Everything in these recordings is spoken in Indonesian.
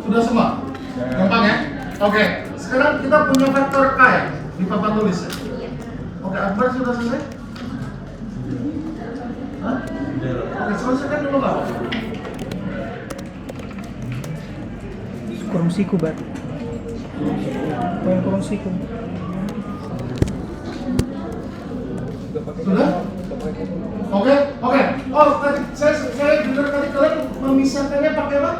Sudah semua? Gampang ya? Oke, sekarang kita punya vektor K ya, di papan tulis ya? Oke, Akbar sudah selesai? Hah? Oke, selesaikan dulu nggak? Kurang siku, Bar. Kurang siku. Sudah? Oke. Oh, tadi saya dengar tadi kalian memisahkannya pakai apa?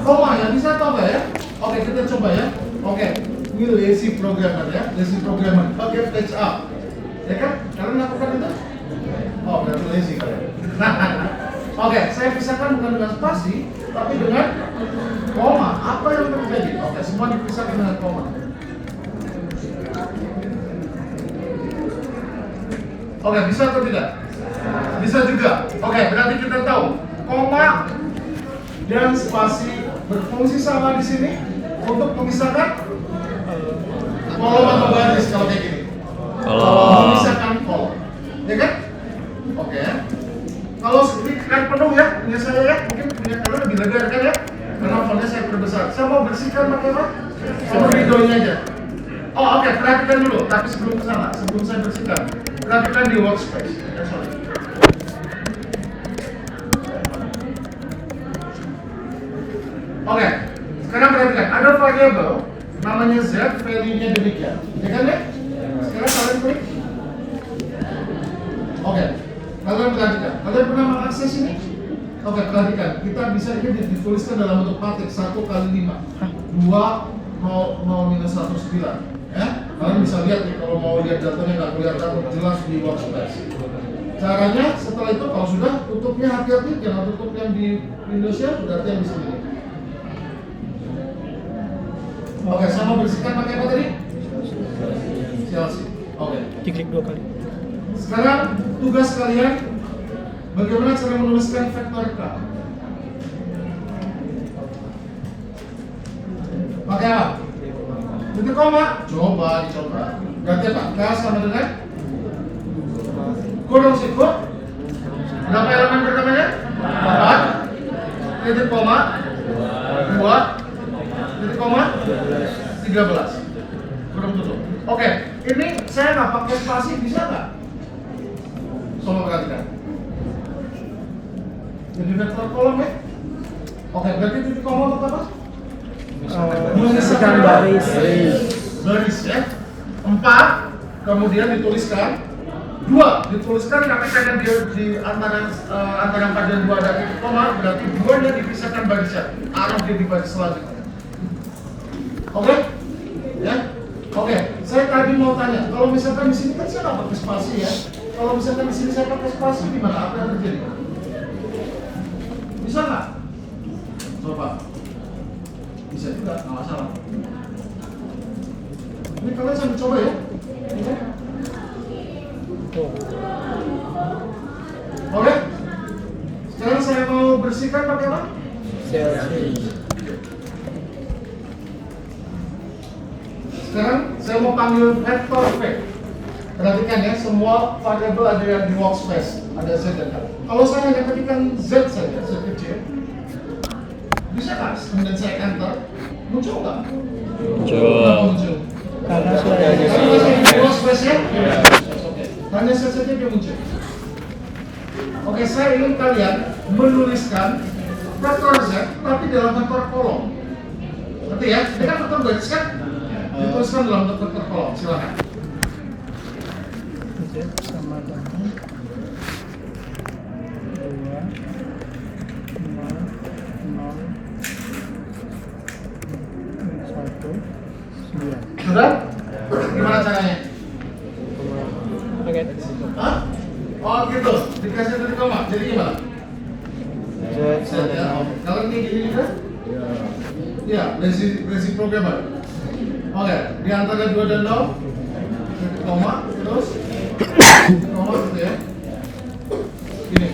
Koma ya, bisa atau enggak ya? Oke, kita coba ya. Oke, ini lazy programmer ya, lazy programmer. Pakai page up, ya kan? Kalian lakukan itu? Oh, berarti lazy kalian. Oke, saya pisahkan bukan dengan spasi, tapi dengan koma. Apa yang terjadi? Oke, semua dipisahkan dengan koma. Oke, bisa atau tidak? Bisa juga. Oke, berarti kita tahu koma dan spasi berfungsi sama di sini untuk memisahkan kolom atau baris kalau kayak gini. Memisahkan kolom, ya kan? Oke. Kalau ini kan penuh ya, punya saya ya, mungkin punya kalian lebih legar kan ya? Karena fontnya saya perbesar. Saya mau bersihkan pakai apa? Sama videonya aja. Oh oke, perhatikan dulu. Tapi sebelum kesana, sebelum saya bersihkan, perhatikan di workspace. Sorry. Oke, sekarang perhatikan. Ada variabel namanya z, value-nya demikian. Ya kan ya? Sekarang kalian klik. Oke, kalian perhatikan. Kalian pernah mengakses ini? Oke, perhatikan. Kita bisa ini dituliskan dalam bentuk matriks 1 kali 5, 2 0 minus 1 9. Ya, kalian bisa lihat nih kalau mau lihat datanya nggak kelihatan jelas di workspace. Caranya setelah itu kalau sudah tutupnya hati-hati, jangan tutup yang di Windows ya, berarti yang di sini. Oke, sama bersihkan pakai apa tadi? CLC. Oke. Diklik 2 kali. Sekarang tugas kalian bagaimana cara menuliskan vektor K? Pakai apa? Titik koma? Dicoba. Berarti apa? K sama dengan kurung siku. Berapa elemen pertamanya? 4. Titik koma 2. Titik koma 13. Kurung tutup. Oke, ini saya nggak pakai spasi, bisa nggak? Coba perhatikan. Jadi vektor kolom ya? Oke, berarti titik koma untuk apa? Menyisihkan baris. Baris ya. 4, kemudian dituliskan 2, dituliskan tapi karena dia di antara 4 dan 2 ada titik koma, berarti 2-nya dipisahkan barisnya. Taruh dia di baris selanjutnya. Oke? Ya? Oke, saya tadi mau tanya, kalau misalkan di sini kan saya nggak pakai spasi ya. Kalau misalkan di sini saya pakai spasi, gimana? Apa yang terjadi? Bisa nggak? Coba. Bisa juga, nggak masalah. Ini kalian sambil coba ya. Oke. Sekarang saya mau bersihkan pakai apa? Sekarang saya mau panggil vektor V. Perhatikan ya, semua variabel ada yang di workspace, ada Z dan K. Kalau saya hanya ketikkan Z saja, Z kecil, bisa nggak? Kemudian saya enter, muncul nggak? Muncul. Karena sudah di workspace ya? Oke. Hanya Z saja dia muncul. Oke, saya ingin kalian menuliskan vektor Z, tapi dalam vektor kolom. Ngerti ya? Ini kan vektor baris kan? Dituliskan dalam vektor kolom, silakan. Z sama dengan 2 0 0 1 9. Sudah? Gimana caranya? Oke. Hah? Oh gitu, dikasih titik koma, jadi gimana? Z Ya, kalau ini gini juga? Iya, lazy programmer. Oke, di antara 2 dan 0 titik koma, terus titik koma gitu ya. Gini.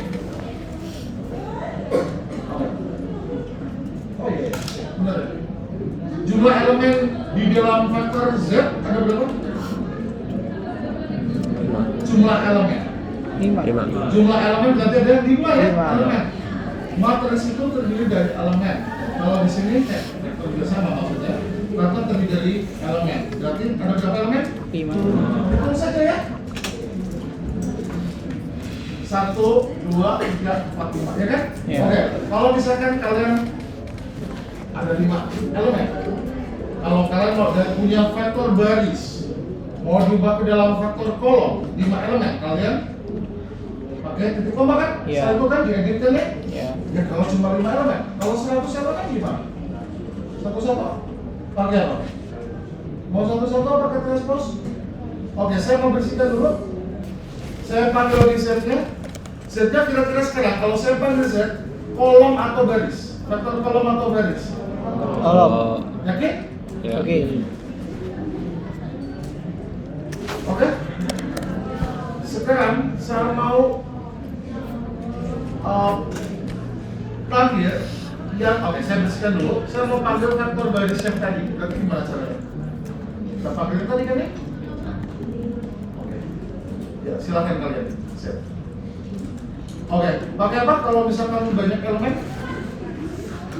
Oh iya, benar ya? Jumlah elemen di dalam vektor Z ada berapa? Jumlah elemen. 5. Jumlah elemen berarti ada 5 ya? 5. Elemen. Matriks itu terdiri dari elemen. Kalau di sini vektor juga sama maksudnya. Vektor terdiri dari elemen. Berarti ada berapa elemen? 5. Hitung saja ya. 1, 2, 3, 4, 5, ya kan? Ya. Oke. Kalau misalkan kalian ada 5 elemen. Kalau kalian mau punya vektor baris, mau diubah ke dalam vektor kolom 5 elemen, kalian pakai titik koma kan? Iya. Setelah itu kan dieditkan ya? Ya. Ya kalau cuma 5 elemen, kalau 100 elemen gimana? Satu-satu pakai apa? Mau satu-satu pakai transpose? Oke, saya mau bersihkan dulu. Saya panggil lagi setnya. Setnya kira-kira sekarang, kalau saya panggil set, kolom atau baris? Vektor kolom atau baris? Kolom. Yakin? Ya. Oke. Oke? Sekarang saya mau panggil yang, oke saya bersihkan dulu. Saya mau panggil vektor baris yang tadi. Berarti gimana caranya? Kita panggil tadi kan ya? Oke. Ya silakan kalian. Siap. Oke, pakai apa kalau misalkan banyak elemen?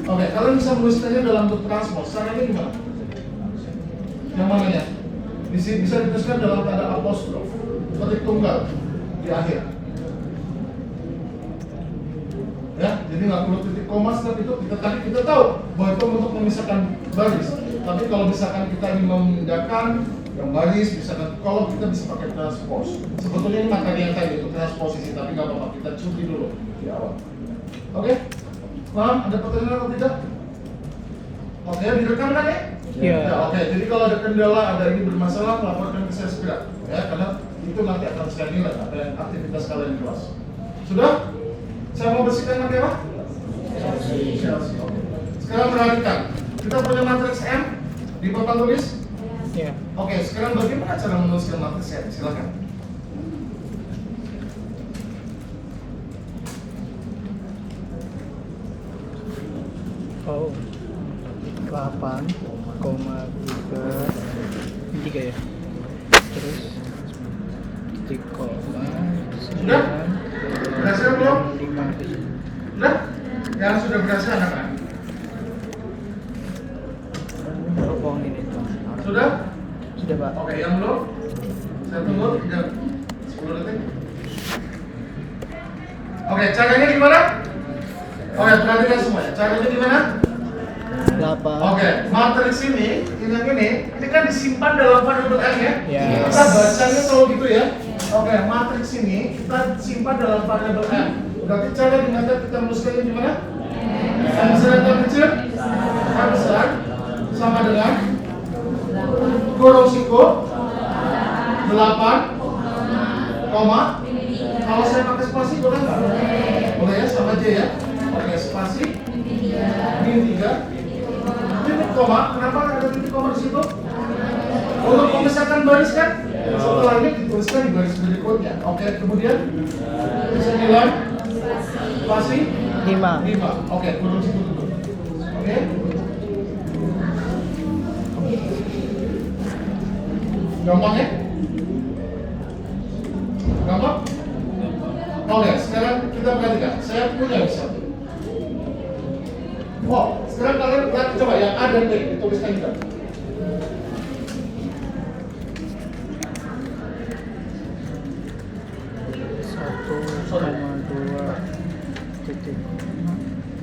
Oke, kalian bisa menuliskannya dalam bentuk transpose. Caranya gimana? Yang mananya? Bisa dituliskan dalam tanda apostrof, ketik tunggal di akhir. Ya, jadi nggak perlu titik koma setelah itu. Kita tahu bahwa itu untuk memisahkan baris. Tapi kalau misalkan kita ingin memindahkan yang baris, misalkan kolom, kita bisa pakai transpose. Sebetulnya ini materi yang tadi untuk transposisi, tapi nggak apa-apa, kita cuti dulu di awal. Oke? Paham? Ada pertanyaan atau tidak? Oke, direkam kan ya? Iya. Ya, oke. Jadi kalau ada kendala, ada ini bermasalah, laporkan ke saya segera. Ya, karena itu nanti akan saya nilai apa yang aktivitas kalian di kelas. Sudah? Saya mau bersihkan pakai apa? Chelsea. Oke. Sekarang perhatikan. Kita punya matriks M di papan tulis. Ya. Oke, sekarang bagaimana cara menuliskan matriks M? Silakan. Oh. 8,3 ya. Terus titik koma. Sudah? Berhasil belum? 5. Sudah? Yang sudah berhasil anak-anak? Teropong ini. Sudah? Sudah, Pak. Oke, yang belum? Saya tunggu 10 detik. Oke, caranya gimana? Oke, perhatikan semuanya. Caranya gimana? 8. Oke, matriks ini kan disimpan dalam variabel M ya? Ya. Kita bacanya selalu gitu ya. Oke, matriks ini kita simpan dalam variabel M. Berarti cara dimana kita menuliskannya gimana? M besar atau kecil? M besar sama dengan kurung siku 8, koma. Kalau saya pakai spasi boleh nggak? Boleh ya, sama aja ya. Oke, spasi min 3 titik koma. Kenapa ada titik koma di situ? Untuk memisahkan baris kan? Setelah ini dituliskan di baris berikutnya. Oke, kemudian 9 spasi 5. 5. Oke, kurung siku dulu. Oke. Gampang ya? Gampang? Oke, sekarang kita perhatikan. Saya punya misalnya. Oh, sekarang kalian lihat coba yang A dan B dituliskan juga. Satu koma 2 titik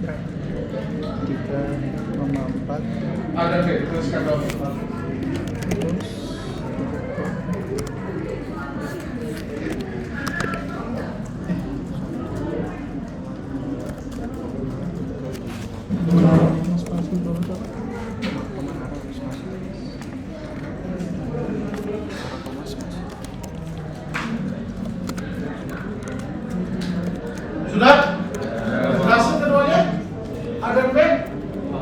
3,4 A dan B dituliskan dong. terus spasi dulu, Pak. Sudah? Berhasil keduanya? A dan B?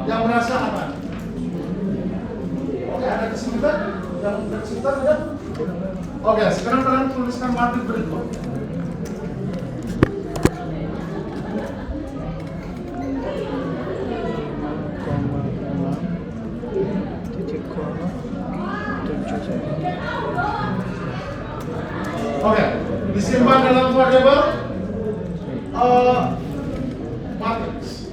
Yang merasa apa? Oke, ada kesulitan? Yang kesulitan ada? Oke, sekarang kalian tuliskan matriks berikut. Oke, disimpan dalam variabel matriks.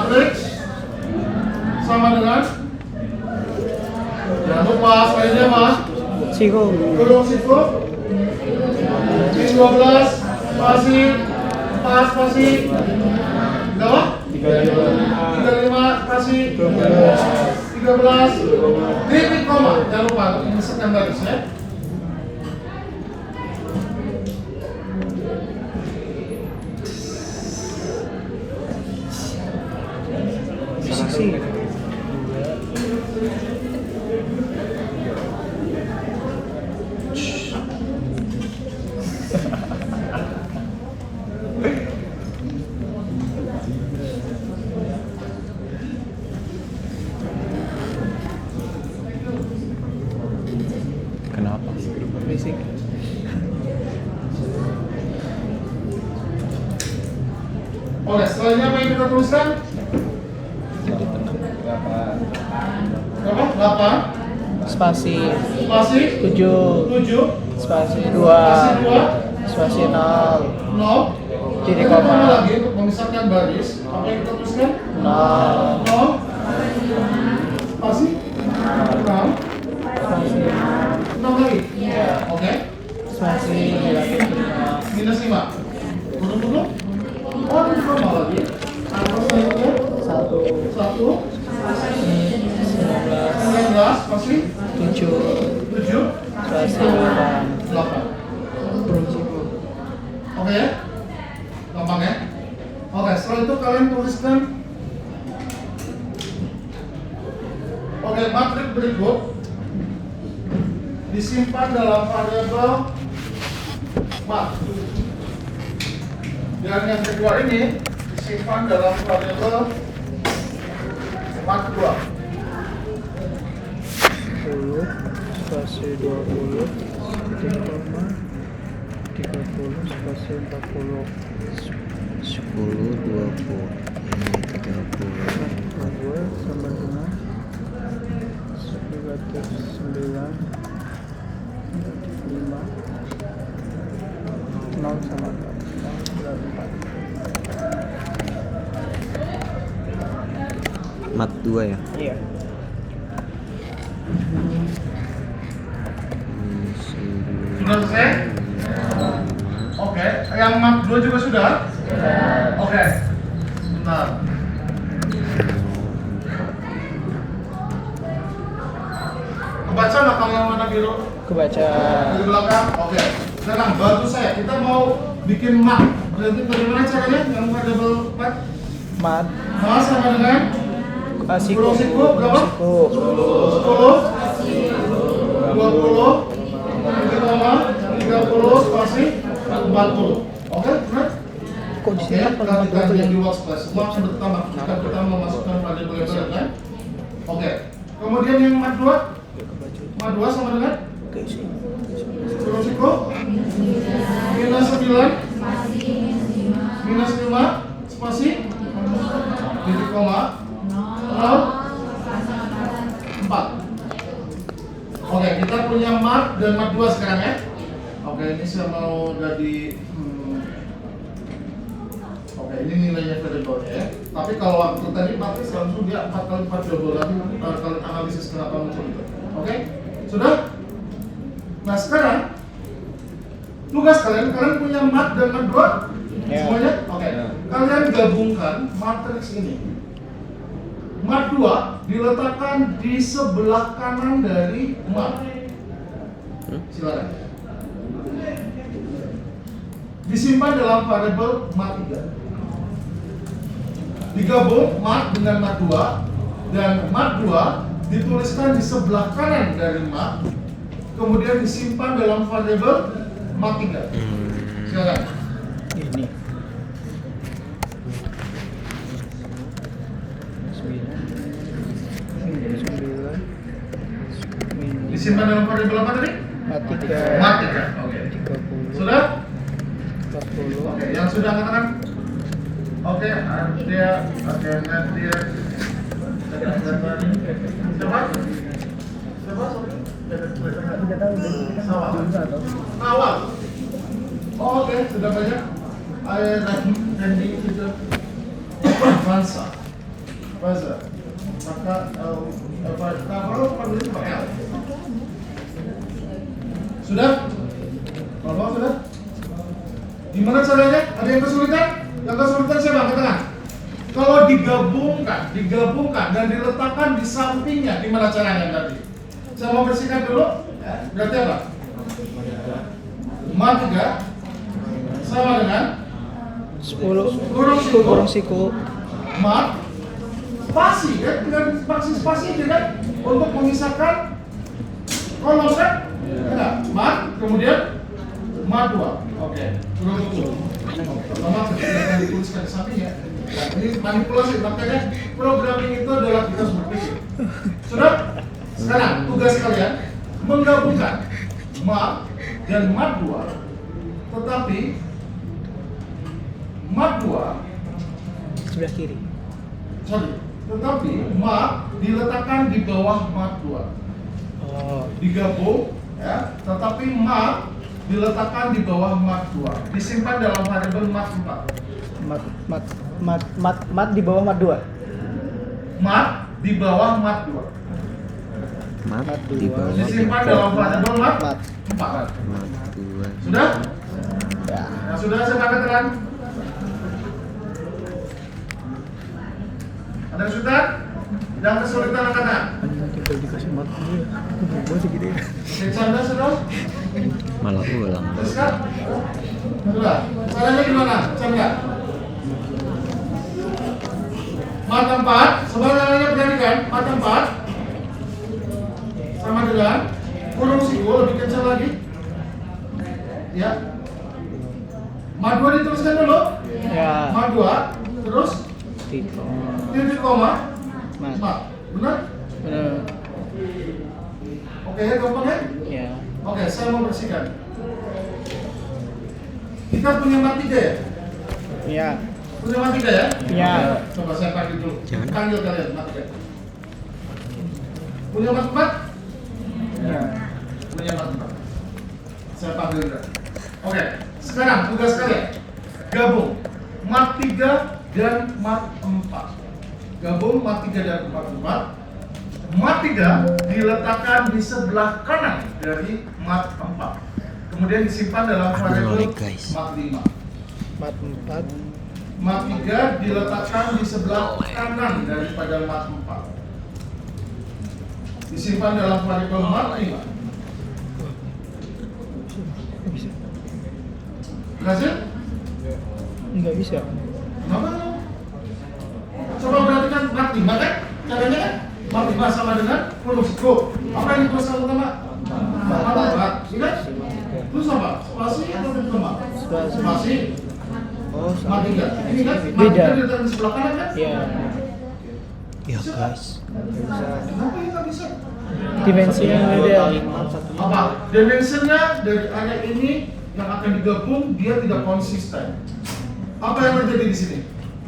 matrix sama dengan, jangan lupa selainnya mas, Siku. kurung siku, min 12, spasi, 4 spasi, berapa? 35 spasi, 13, titik koma, jangan lupa untuk menyelesaikan garis ya. Sisi. Kenapa? Basic. Oke, selanjutnya apa yang kita tuliskan? Jadi tenang. Berapa? 8 Spasi spasi 7, 7 spasi 2, spasi 2 spasi 0, 0 titik Kita koma lagi untuk memisahkan baris. Apa yang kita tuliskan? 0, 0 spasi 6 spasi 6 lagi. Oke. spasi negatif 5, Minus 5 Turun. Oh, ini sama lagi. Terus selanjutnya 1, 1 19, 19 spasi 7, 7 spasi 8, 8. kurung siku. Oke ya? Gampang ya? Oke, setelah itu kalian tuliskan. Oke, matrik berikut disimpan dalam variabel mat. Dan yang kedua ini disimpan dalam variabel mat 2. 10, spasi 20, titik koma 30, spasi 40, 10, 20, ini 30. 2 sama dengan negatif 9, negatif 5, 0 sama 4, 0 dan 4. Mat 2 ya? Iya. Sudah selesai? Oke, yang mat 2 juga sudah? Oke. Bentar. Kebaca nggak kalau yang warna biru? Kebaca. Di belakang? Oke. Sekarang bantu saya, kita mau bikin mat. Berarti bagaimana caranya? Yang variabel mat? Mat. Mat sama dengan? Siku. Kurung siku berapa? Siku. 10 20 30 spasi 40. Oke, benar? Kok di Oke, sini apa perhatikan 50 yang ya? di workspace semua akan bertambah jika kita memasukkan variabel kan? Oke. Kemudian yang mat 2? Mat 2 sama dengan? Oke, sih. Kurung siku minus 9 minus 5 spasi titik koma 0 4. Oke, kita punya mat dan mat 2 sekarang ya. Oke, ini saya mau jadi oke, ini nilainya variabelnya ya. Tapi kalau waktu tadi matris langsung dia 4 kali 4 double lagi kalian analisis kenapa muncul itu. Oke? Sudah? Nah, sekarang tugas kalian punya mat dan mat 2? Ya. Semuanya? Oke. Ya. Kalian gabungkan matriks ini. Mat 2 diletakkan di sebelah kanan dari mat. Silakan. Disimpan dalam variabel mat 3. Digabung mat dengan mat 2 dan mat 2 dituliskan di sebelah kanan dari mat, kemudian disimpan dalam variabel mat 3. Silakan. Ini. 9. Disimpan dalam variabel apa tadi? Mat 3. Mat 3. Oke. 30. Sudah? 40. Oke, yang sudah angkat tangan? Oke, Ardia, oke, Nadia. Siapa? Siapa? Awal. Oh, oke, sudah banyak. Randy itu Avanza. buzzer. Maka kalau panggil itu pakai L. Sudah? Kalau sudah? Gimana caranya? Ada yang kesulitan? Yang kesulitan siapa? Angkat tangan. Kalau digabungkan dan diletakkan di sampingnya, gimana caranya tadi? Saya mau bersihkan dulu. Berarti apa? Mat 3 sama dengan 10 kurung kurung siku siku. mat spasi kan, dengan spasi aja kan untuk memisahkan kolom kan? Ya, mat kemudian mat 2. Oke. Kurung siku. Pertama kita dituliskan di samping ya. Nah, ini manipulasi, makanya programming itu adalah kita harus berpikir. Sudah? Sekarang tugas kalian menggabungkan mat dan mat 2, tetapi mat 2 Sebelah kiri. tetapi mat diletakkan di bawah mat 2. Oh. Digabung ya, tetapi mat diletakkan di bawah mat 2. Disimpan dalam variabel mat 4. Mat di bawah mat 2. Mat di bawah mat 2. Mat Mat di dua. bawah Disimpan dalam variabel mat Mat. 4. mat 2. Sudah? Ya. Nah, sudah saya pakai terang. Ada kesulitan? Yang kesulitan angkat tangan. Nanti kalau dikasih mat dia, berubah segede. Bercanda sudah? Malah ulang. Terus kan? Sudah. Caranya gimana? Canda. Mat 4, sebenarnya perhatikan, mat 4 sama dengan kurung siku lebih kecil lagi. Ya. Mat 2 dituliskan dulu. Ya. Mat 2, terus titik koma. Mat. Benar? Benar. Oke, gampang ya? Ya. Oke, saya mau bersihkan. Kita punya mat 3 ya? Ya. Punya mat 3 ya? Ya. Coba saya panggil dulu. Jangan. Panggil kalian mat 3. Punya mat 4? Ya. Punya mat 4. Saya panggil juga. Oke, sekarang tugas kalian gabung mat 3 dan mat 4. Gabung mat 3 dan mat 4. Mat 3 diletakkan di sebelah kanan dari mat 4. Kemudian disimpan dalam variabel nolak, guys. mat 5. Mat 4. Mat 3 diletakkan di sebelah kanan daripada mat 4. Disimpan dalam variabel mat 5. Nggak bisa. Berhasil? Nggak bisa. Kenapa? Coba perhatikan mat 5 kan? Caranya kan? Mat 5 sama dengan kurung siku. Apa yang ditulis yang pertama? Mat 4. Iya? Terus apa? Spasi atau titik koma? Spasi. Spasi. Oh, Mat 3. Ini kan? Mat Beda. 3 diletakkan di sebelah kanan kan? Ya. Ya guys. Kenapa ya nggak bisa? Dimensinya beda. Apa? Dimensinya dari area ini yang akan digabung dia tidak konsisten. Apa yang terjadi di sini?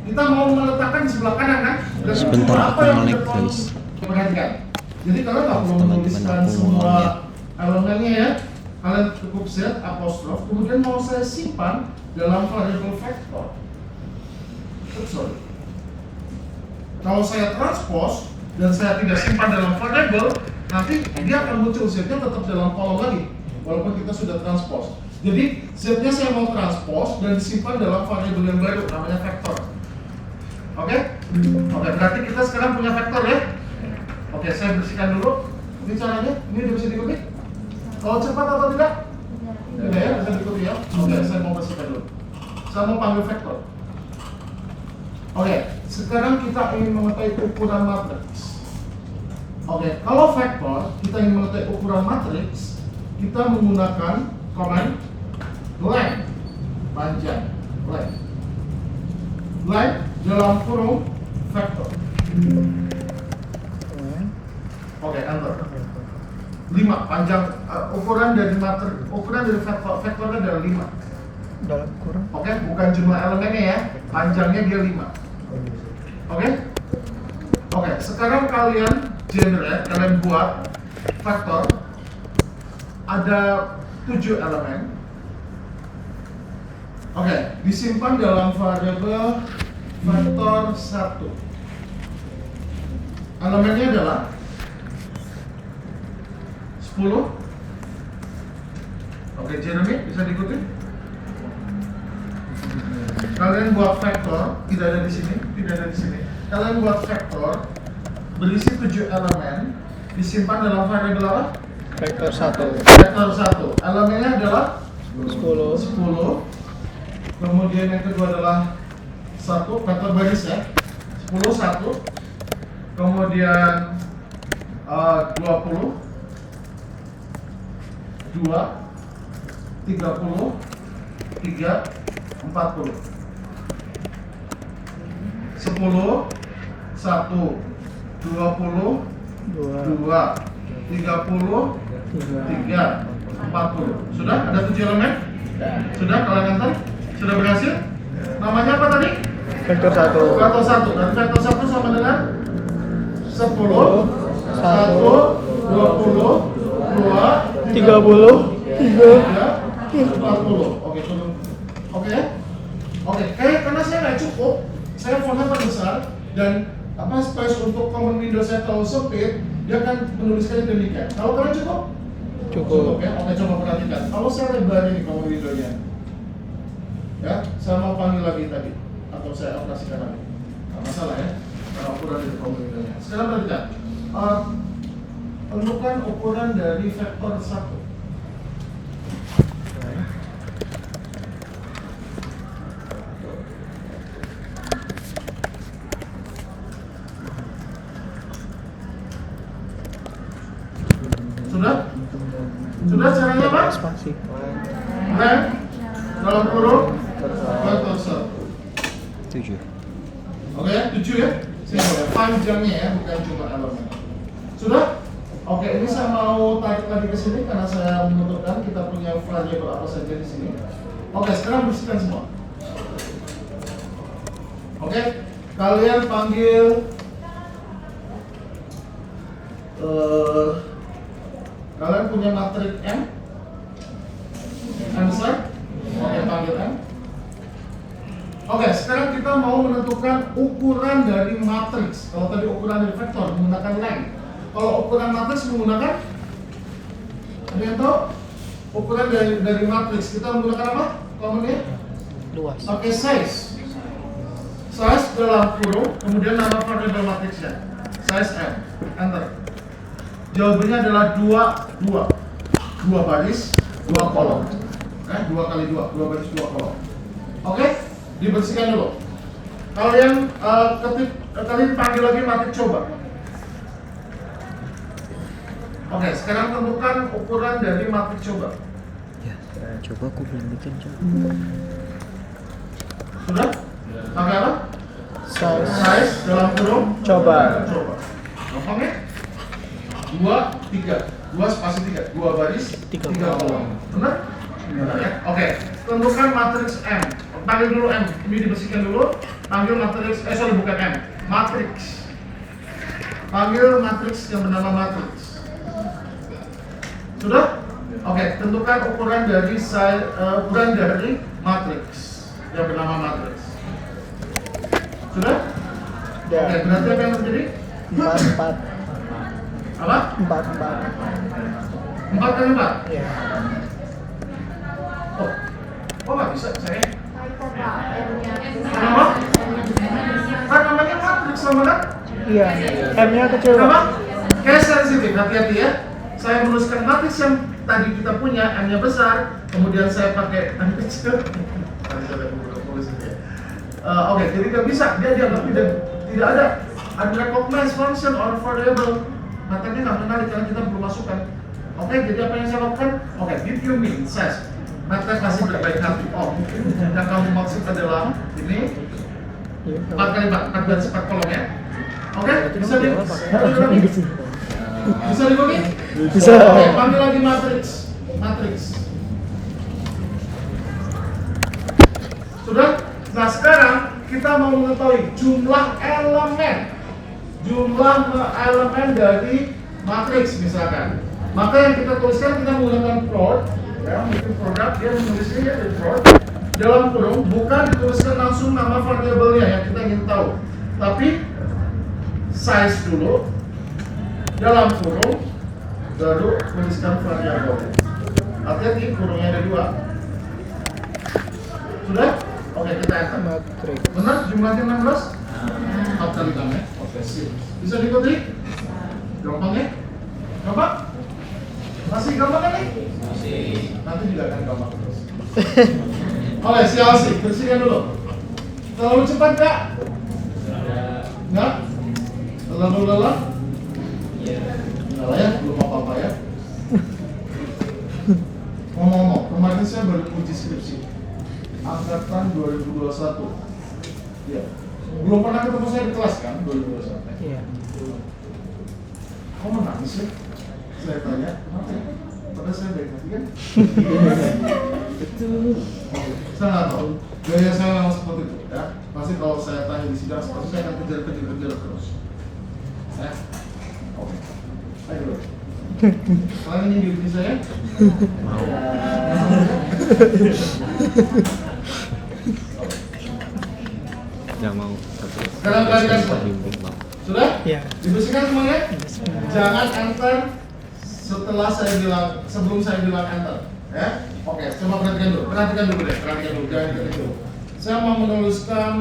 Kita mau meletakkan di sebelah kanan kan? Dan Sebentar, apa aku yang nge-lag, tidak guys. Perhatikan. Jadi kalian nggak perlu Teman-teman, menuliskan aku semua ngomong ya. elemennya ya. Kalian cukup set apostrof, kemudian mau saya simpan dalam variabel vektor. Sorry. Kalau saya transpose dan saya tidak simpan dalam variabel, nanti dia akan muncul setnya tetap dalam kolom lagi, walaupun kita sudah transpose. Jadi setnya saya mau transpose dan disimpan dalam variabel yang baru, namanya vektor. Oke? Oke, berarti kita sekarang punya vektor ya. Oke, saya bersihkan dulu. Ini caranya, ini udah bisa diikuti? Kalau cepat atau tidak? Tidak ya, bisa diikuti ya. Oke, saya mau bersihkan dulu. Saya mau panggil vektor. Oke, sekarang kita ingin mengetahui ukuran matriks. Oke, kalau vektor kita ingin mengetahui ukuran matriks, kita menggunakan command length, panjang, length. Length dalam kurung vektor. Oke, enter. 5 panjang ukuran dari vektornya adalah 5. Dalam kurang. Oke, bukan jumlah elemennya ya, panjangnya dia 5. Oke? Oke, sekarang kalian generate, kalian buat vektor ada 7 elemen. Oke, disimpan dalam variabel vektor 1. Elemennya adalah 10. Oke, Jeremy bisa diikuti? Kalian buat vektor, tidak ada di sini, tidak ada di sini. Kalian buat vektor berisi 7 elemen, disimpan dalam variabel apa? Vektor 1. Vektor 1. Elemennya adalah 10. 10. Kemudian yang kedua adalah 1 vektor baris ya. 10 1. Kemudian 20 2 30 3 40 10 1 20 2 30 3 40. Sudah ada 7 elemen? Sudah kalian antar? Sudah berhasil? Namanya apa tadi? Vektor 1. Vektor 1. Dan vektor 1 sama dengan 10 1 20 2 30 40. Oke, turun. Oke ya? Oke, karena saya nggak cukup, saya fontnya terbesar dan space untuk common window saya terlalu sempit, dia akan menuliskannya demikian. Kalau kalian cukup? Cukup. Ya. Oke, coba perhatikan. Kalau saya lebar ini common window-nya, ya, saya mau panggil lagi tadi, atau saya operasikan lagi. Nggak masalah ya, karena ukuran dari common window-nya. Sekarang perhatikan. Tentukan ukuran dari vektor 1. Sudah? Sudah caranya apa? Spasi. Lem dalam kurung vektor 1. 7. Oke, 7 ya? Sini boleh. Panjangnya ya, bukan cuma elemen. Sudah? Oke, ini saya mau tarik lagi ke sini karena saya menentukan kita punya variabel apa saja di sini. Oke, sekarang bersihkan semua. Oke, kalian panggil kalian punya matrik M? Answer? Oke, panggil M. Oke, sekarang kita mau menentukan ukuran dari matriks. Kalau tadi ukuran dari vektor menggunakan length. Kalau ukuran matriks menggunakan, ada yang tahu? Ukuran dari matriks kita menggunakan apa? Commonnya? Luas. Pakai size. Size dalam kurung, kemudian nama variabel matriksnya. Size M. Enter. Jawabannya adalah 2 baris, 2 kolom. 2 kali 2 baris, 2 kolom. Oke, dibersihkan dulu. Kalian kalian panggil lagi matrik coba. Oke, sekarang tentukan ukuran dari matrik coba. Ya, coba aku belum bikin coba. Sudah? Pakai apa? Size dalam kurung. Coba. Gampang ya? 2, 3. 2 spasi 3. 2 baris, 3 kolom. Benar? Benar ya? Oke. Tentukan matriks M. Panggil dulu M. Ini dibersihkan dulu. Panggil matriks, bukan M. Matriks. Panggil matriks yang bernama matriks. Sudah? Oke. Tentukan ukuran dari matriks yang bernama matriks. Sudah? Ya. Oke. Berarti apa yang terjadi? 4. Apa? 4. 4 kali 4? Iya. Oh nggak bisa saya. Kenapa? Kan namanya matriks sama kan? Iya. M-nya kecil. Kenapa? Kayak sensitif, hati-hati ya. Saya menuliskan matriks yang tadi kita punya, M-nya besar, kemudian saya pakai M kecil. Oke, jadi nggak bisa. Dia dianggap tidak ada unrecognized function or variable. Makanya nggak menarik karena kita belum masukkan. Oke, jadi apa yang saya lakukan? Oke, give you mean says. Maka masih berbaik hati. Oh, mungkin yang kamu maksud adalah ini 4 kali 4 baris 4 kolom ya. Oke, bisa bisa dibagi? Bisa. Oke, panggil lagi matriks. Sudah? Nah sekarang kita mau mengetahui jumlah elemen dari matriks misalkan. Maka yang kita tuliskan kita menggunakan prod, ya, mungkin produk dia menulisnya ya dari prod dalam kurung, bukan dituliskan langsung nama variabelnya yang kita ingin tahu, tapi size dulu, dalam kurung, baru tuliskan variabel. Hati-hati, kurungnya ada 2. Sudah? Oke, kita enter. Matrik. Benar jumlahnya 16? 4 kali 6 ya? Oke, sip. Bisa diikuti? Gampang ya? Gampang? Masih gampang kan nih? Masih. Nanti juga akan gampang terus. Oke, si Alsi, bersihkan dulu. Terlalu cepat gak? Enggak? Terlalu lelah? Enggak lah ya, belum apa-apa ya. Ngomong-ngomong, kemarin saya baru uji skripsi angkatan 2021. Iya. Belum pernah ketemu saya di kelas kan, 2021. Iya. Kok menangis ya? Saya tanya, apa ya? Padahal saya baik hati kan? Oke, saya nggak tahu. Gaya saya memang seperti itu ya. Pasti kalau saya tanya di sidang, pasti saya akan kejar terus. Ya? Oke. Ayo dulu. Kalian ingin diuji saya? Mau. Nggak mau. Sekarang perhatikan semua. Bimbing mau. Sudah? Iya. Dibersihkan semuanya? Jangan enter setelah saya bilang, sebelum saya bilang enter. Ya? Oke, coba perhatikan dulu. Perhatikan dulu deh, perhatikan dulu. Jangan diketik dulu. Saya mau menuliskan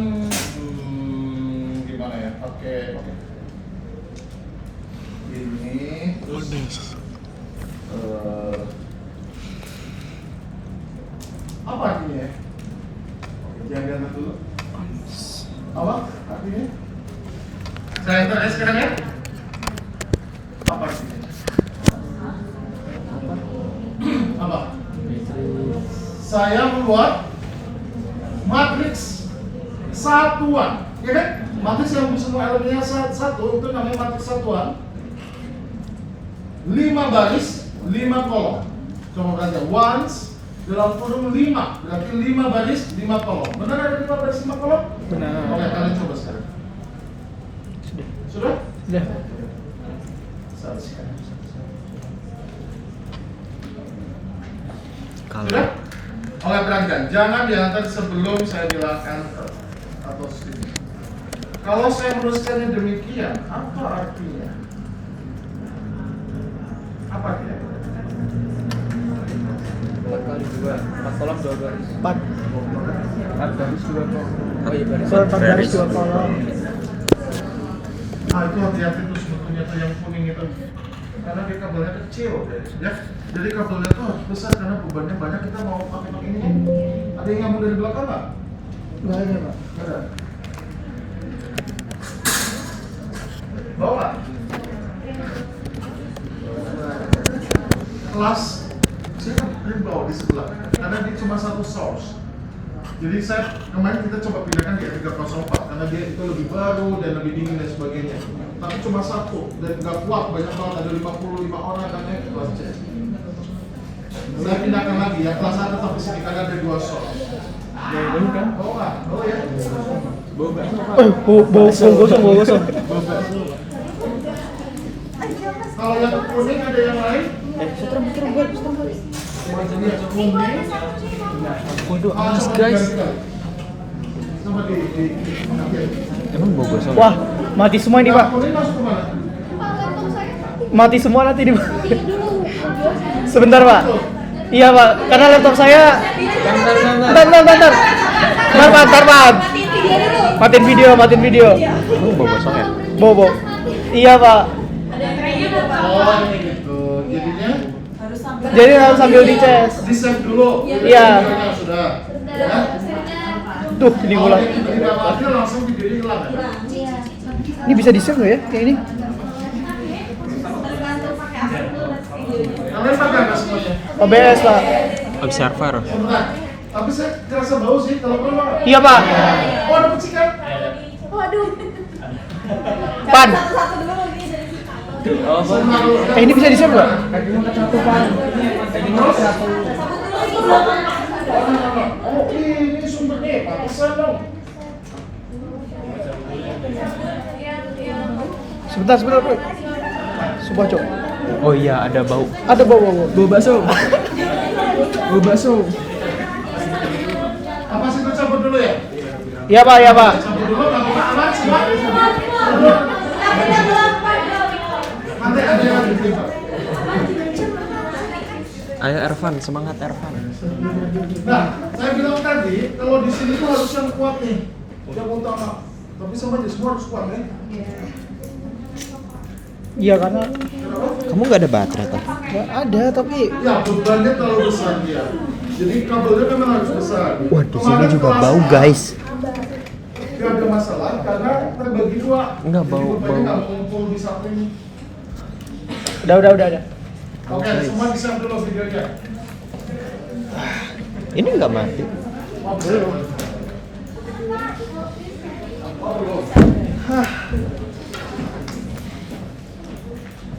gimana ya? Oke. Ini terus apa artinya ya? Oke, jangan diantar dulu. Apa artinya? Saya enter aja sekarang ya. Apa artinya? Apa? Saya membuat matriks satuan, ya kan? Matriks yang semua elemennya satu itu namanya matriks satuan. 5 baris, 5 kolom. Coba perhatikan, once dalam kurung 5, berarti 5 baris, 5 kolom. Benar ada 5 baris, 5 kolom? Benar. Oke, kalian coba sekarang. Sudah? Sudah. Selesai. Kalau Sudah? Oke, perhatikan, jangan diantar sebelum saya bilang enter atau skip. Kalau saya menuliskannya demikian, apa artinya? Apa dia? 4 kali 2, 4 kolom 2 baris. 4. 4 baris 2 kolom. Oh iya baris. 4 baris 2 kolom. Ah, itu hati-hati tuh sebetulnya tuh yang kuning itu. Karena dia kabelnya kecil, ya. Jadi kabelnya tuh harus besar karena bebannya banyak, kita mau pakai ini. Ada yang nyambung dari belakang nggak? Enggak ada, Pak. Nggak ada. Bawa. Kelas saya kan bawa di sebelah karena dia cuma satu source. Jadi saya kemarin kita coba pindahkan di 304 karena dia itu lebih baru dan lebih dingin dan sebagainya. Tapi cuma satu dan nggak kuat, banyak banget, ada 55 orang kan ya kelas C. Saya pindahkan lagi ya, kelas A tetap di sini karena ada 2 source. Bau kan? Oh nggak? Oh ya. Bau bakso. Bau gosong. Kalau yang kuning ada yang lain? Setrum buat. Jadi yang kuning. waduh, Ah, amas coba guys. diganti. Coba di. Emang bau gosong? Wah, mati semua ini, Pak. Yang kuning masuk ke mana? Mati semua nanti ini, Pak. Sebentar, Pak. Iya, Pak. Karena laptop saya. Bentar. Bentar. Matiin video. Emang bau gosong ya? Bobo. Iya, Pak. Oh, ini gitu. Jadinya Jadi harus sambil dicas. di save dulu. Iya. Sudah. Ya. Tuh, ini Kalau ulang. dia tiba-tiba mati langsung videonya hilang ya. Ini bisa di-save nggak ya? Kayak ini. Kalian pakai nggak semuanya? OBS, Pak. Observer. Sebentar. Tapi saya kerasa bau sih kalau belum. Iya, Pak. Oh, ada percikan. Waduh. Pan. Satu-satu dulu lagi dari situ. Ini bisa di-save nggak? Kakinya kecatu Pak. Kakinya kecatu. Oh, ini sumbernya. Pantesan dong. Sebentar, Bro. Coba, Cok. Oh iya, ada bau. Ada bau. Bau bakso. Bau bakso. Apa sih itu cabut dulu ya? Iya, Pak. Cabut dulu, nggak apa-apa, aman semua. Ervan, semangat Ervan. Nah, saya bilang tadi kalau di sini tuh harus yang kuat nih, yang utama. Tapi sama aja semua harus kuat ya. Iya karena Kenapa? Kamu nggak ada baterai toh? nggak ada tapi Ya bebannya terlalu besar dia. Jadi kabelnya memang harus besar. Wah, di sini Kemarin juga kelas bau A, guys. Gak ada masalah karena terbagi dua. Enggak, Jadi bau- bebannya bau. nggak kumpul di satu ini. udah. Oke, semua bisa dulu videonya. Ini nggak mati.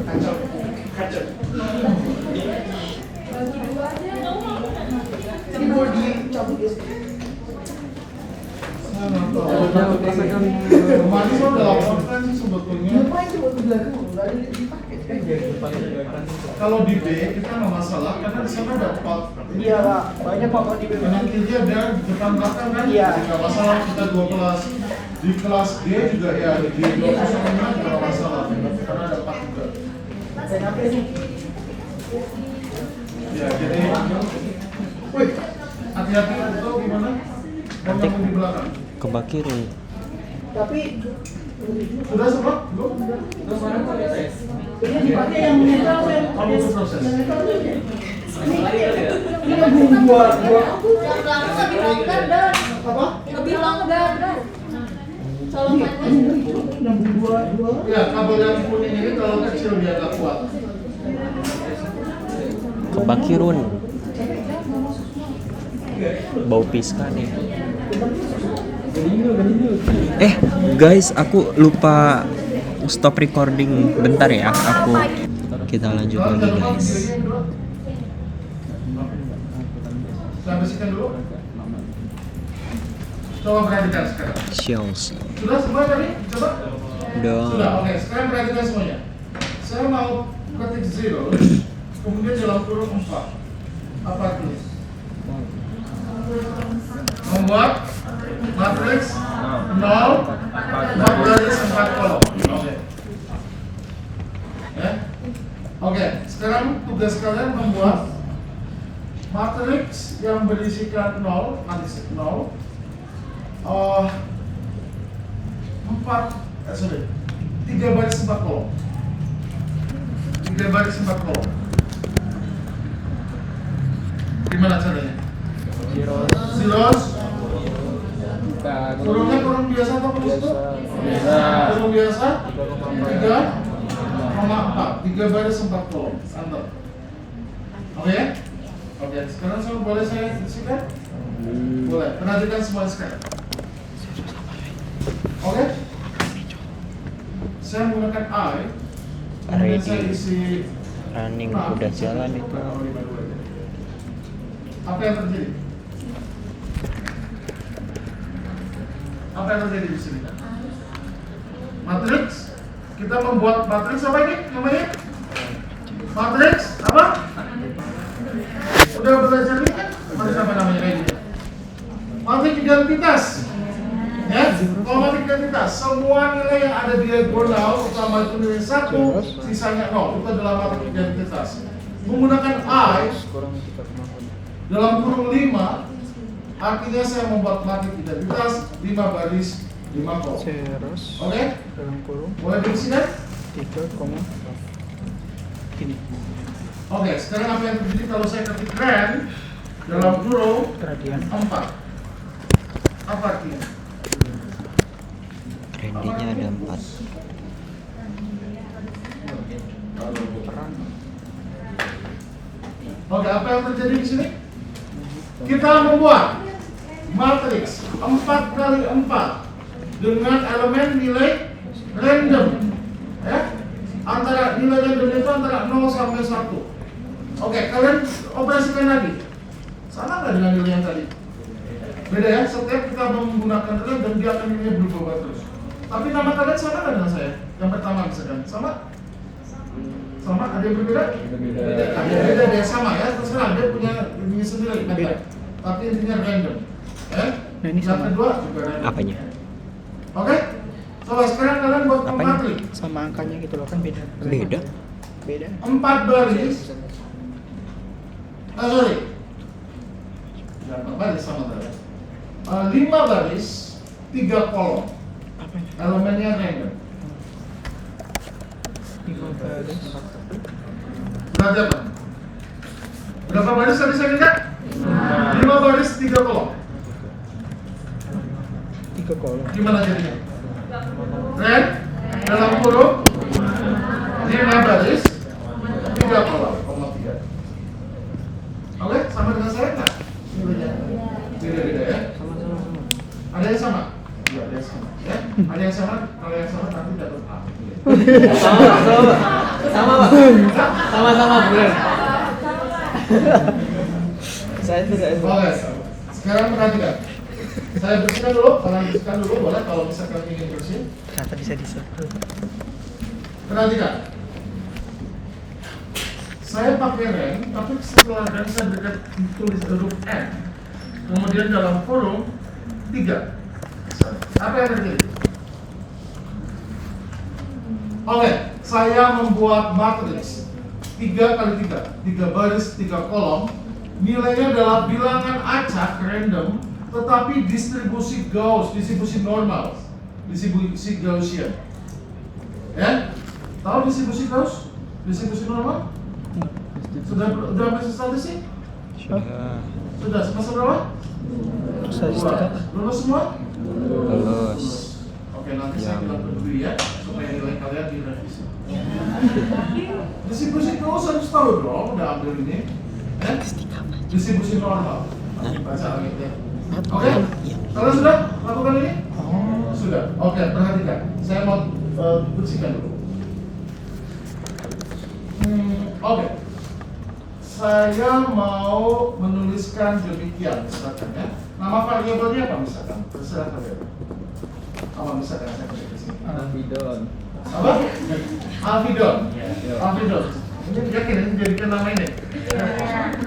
Kacau, kacau. Kemarin saya udah lapor kan sih sebetulnya. Kalau di B kita nggak masalah karena di sana ada 4. iya Pak, banyak Pak di Kanan kiri ada depan belakang kan? Iya. Nggak masalah kita 2 kelas. Di kelas G juga ya di 2 juga nggak masalah karena ada 4 juga. Ya jadi, wih, hati-hati itu gimana? Nanti. Yang di belakang. Kebakirin. tapi Sudah semua? Belum? ini dipakai yang netral saya Kamu itu proses. ini kan dua Yang belakang lebih longgar dan apa lebih longgar dan. yang dua Ya, kabel yang kuning ini kalau kecil dia nggak kuat. Kebakirun. Bau piska nih. Guys, aku lupa stop recording bentar ya. Kita lanjut lagi guys. Saya bersihkan dulu. Coba perhatikan sekarang. Shells. Sudah semua tadi? Coba. Udah. Sudah, oke. Sekarang perhatikan semuanya. Saya mau ketik 0, kemudian dalam kurung 4. Apa tulis? Membuat matriks 0, 4 baris 4 kolom. Oke. Ya. Oke, sekarang tugas kalian membuat matriks yang berisikan 0, matriks 0, 3 baris 4 kolom. 3 baris 4 kolom. Gimana caranya? Zeros. Kurungnya kurung biasa atau kurung itu? Kurung biasa. 3,4. 3 baris 4 kolom. Antar. Oke? Oke, sekarang boleh saya bersihkan? Boleh. Perhatikan semua sekarang. Oke? Saya menggunakan I. Kemudian saya Ready. isi. Running udah jalan itu. Apa yang terjadi? Apa yang terjadi di sini? Matriks. Kita membuat matriks apa ini? Namanya? Matriks apa? Udah belajar ini kan? Matriks apa namanya kayak gitu? Matriks identitas. Ya, kalau matriks identitas, semua nilai yang ada di diagonal utama itu nilai 1, sisanya 0. Itu adalah matriks identitas. Menggunakan I dalam kurung 5, artinya saya membuat matriks identitas 5 baris 5 kolom. Zeros Oke? dalam kurung Boleh diisikan? 3, ini Oke, sekarang apa yang terjadi kalau saya ketik ren dalam kurung radian 4? Apa artinya? Randy-nya ada 4. Oke, apa yang terjadi di sini? Kita membuat matriks 4 kali 4 dengan elemen nilai random. Ya? Antara nilai random itu antara 0 sampai 1. Oke, kalian operasikan lagi. Sama nggak dengan nilai yang tadi? Beda ya, setiap kita menggunakan random dia akan nilainya berubah terus. Tapi nama kalian sama nggak dengan saya? Yang pertama misalkan, sama? Sama? Ada yang berbeda? Beda. Ada yang beda, ada yang sama ya. Terserah dia punya ini sendiri. Beda. Tapi intinya random. Nah, ini Yang sama. kedua juga random. Apanya? Oke? Coba sekarang kalian buat Apanya? matriks. sama angkanya gitu loh kan beda Beda. 4 baris Sorry. 8 baris sama tadi. 5 baris, 3 kolom. Elemennya random. Berarti apa? Berapa baris tadi saya minta? 5 baris, 3 kolom. 3 kolom. Gimana jadinya? Red dalam kurung 5 baris, 3 kolom, 3. Oke, sama dengan saya nggak? Beda-beda ya? Ada yang sama? Iya, ada yang sama. Ya? Ada yang sama? Kalau yang sama nanti dapat A. Sama Pak. Sama-sama benar. Saya tidak. Oke, sekarang perhatikan. Saya bersihkan dulu, kalian bersihkan dulu boleh kalau misalkan ingin bersih. Kenapa bisa disentuh? Perhatikan. Saya pakai rem, tapi setelah rem saya berikan tulis huruf N. Kemudian dalam kurung 3. Apa yang terjadi? Oke, saya membuat matriks 3 kali 3 baris, 3 kolom. Nilainya adalah bilangan acak random, tetapi distribusi Gauss, distribusi normal, distribusi Gaussian. Ya? Tahu distribusi Gauss? Distribusi normal? Sudah masuk statistik? Sudah semester berapa? Statistika. Lulus semua? Lulus. Oke, nanti saya bilang dulu ya, supaya nilai kalian direvisi. Distribusi Gauss harus tahu dong, udah ambil ini. Distribusi normal. Baca lagi ya. Oke? Kalian sudah lakukan ini? Sudah. Oke, perhatikan. Saya mau bersihkan dulu. Oke. Saya mau menuliskan demikian misalkan ya. Nama variabelnya apa misalkan? Terserah kalian. Apa misalkan saya kasih di sini? Alfidon. Apa? Alfidon. Alfidon. Ini yakin ini jadikan nama ini.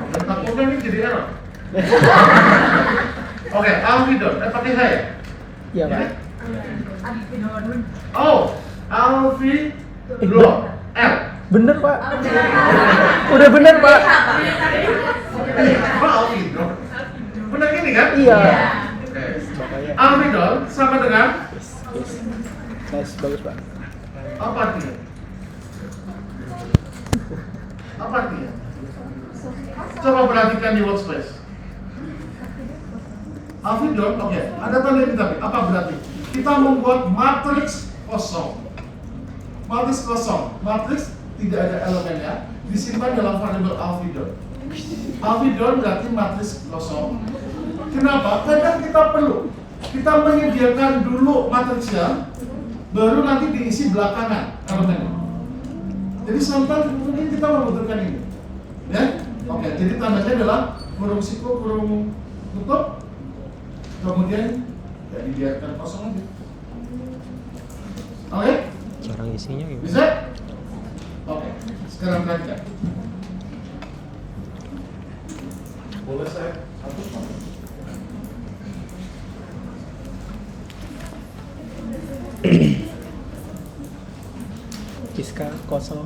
Oke, takutnya ini jadi error. Oke, Alfidon. Pakai saya. Iya Pak. Oh, Alfidon. L. Bener Pak. Udah bener Pak. Apa Alfidon? Benar gini kan? Iya. Oke. Makanya. Alfidon sama dengan Nice, bagus Pak. apa artinya? Apa artinya? Coba perhatikan di workspace. Alfidon, oke. Ada tanda ini tapi apa berarti? Kita membuat matriks kosong. Matriks kosong. Matriks tidak ada elemennya, disimpan dalam variabel Alfidon. Alfidon berarti matriks kosong. Kenapa? Karena kita perlu. Kita menyediakan dulu matriksnya, baru nanti diisi belakangan elemennya. Jadi sampai mungkin kita membutuhkan ini, ya. Oke, jadi tandanya adalah kurung siku, kurung tutup, kemudian ya dibiarkan kosong aja. Oke? Cara isinya gimana? Bisa? Oke, sekarang perhatikan. Boleh saya hapus Pak? Kiska kosong.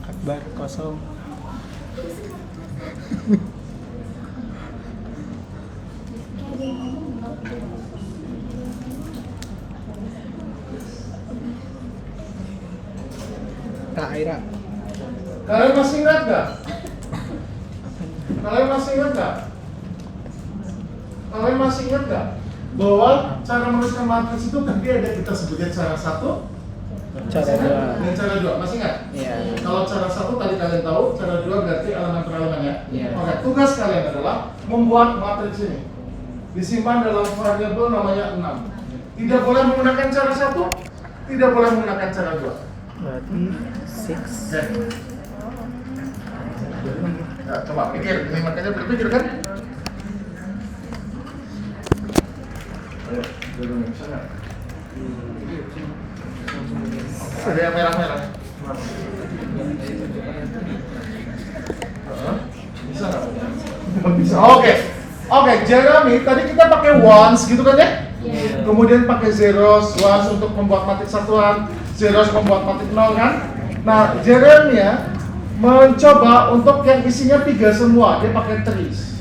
Akbar kosong. Kak Aira. Kalian masih ingat nggak? Kalian masih ingat nggak? Kalian masih ingat nggak bahwa cara menuliskan matriks itu tadi ada kita sebutnya cara 1, Cara 2. dan cara 2. Masih ingat? Iya. Kalau cara 1 tadi kalian tahu, cara 2 berarti elemen per elemen ya. Iya. Oke, tugas kalian adalah membuat matriks ini. Disimpan dalam variabel namanya 6. Tidak boleh menggunakan cara 1, tidak boleh menggunakan cara 2. Berarti 6. Oke. Nah, coba pikir, ini makanya berpikir kan? Ayo, dulu nih, bisa nggak? Ada yang merah-merah. Bisa nggak? Bisa. Oke, Jeremy, tadi kita pakai ones gitu kan ya? Kemudian pakai zeros, ones untuk membuat matriks satuan, zeros membuat matriks nol kan? Nah, Jeremy ya mencoba untuk yang isinya 3 semua, dia pakai trees.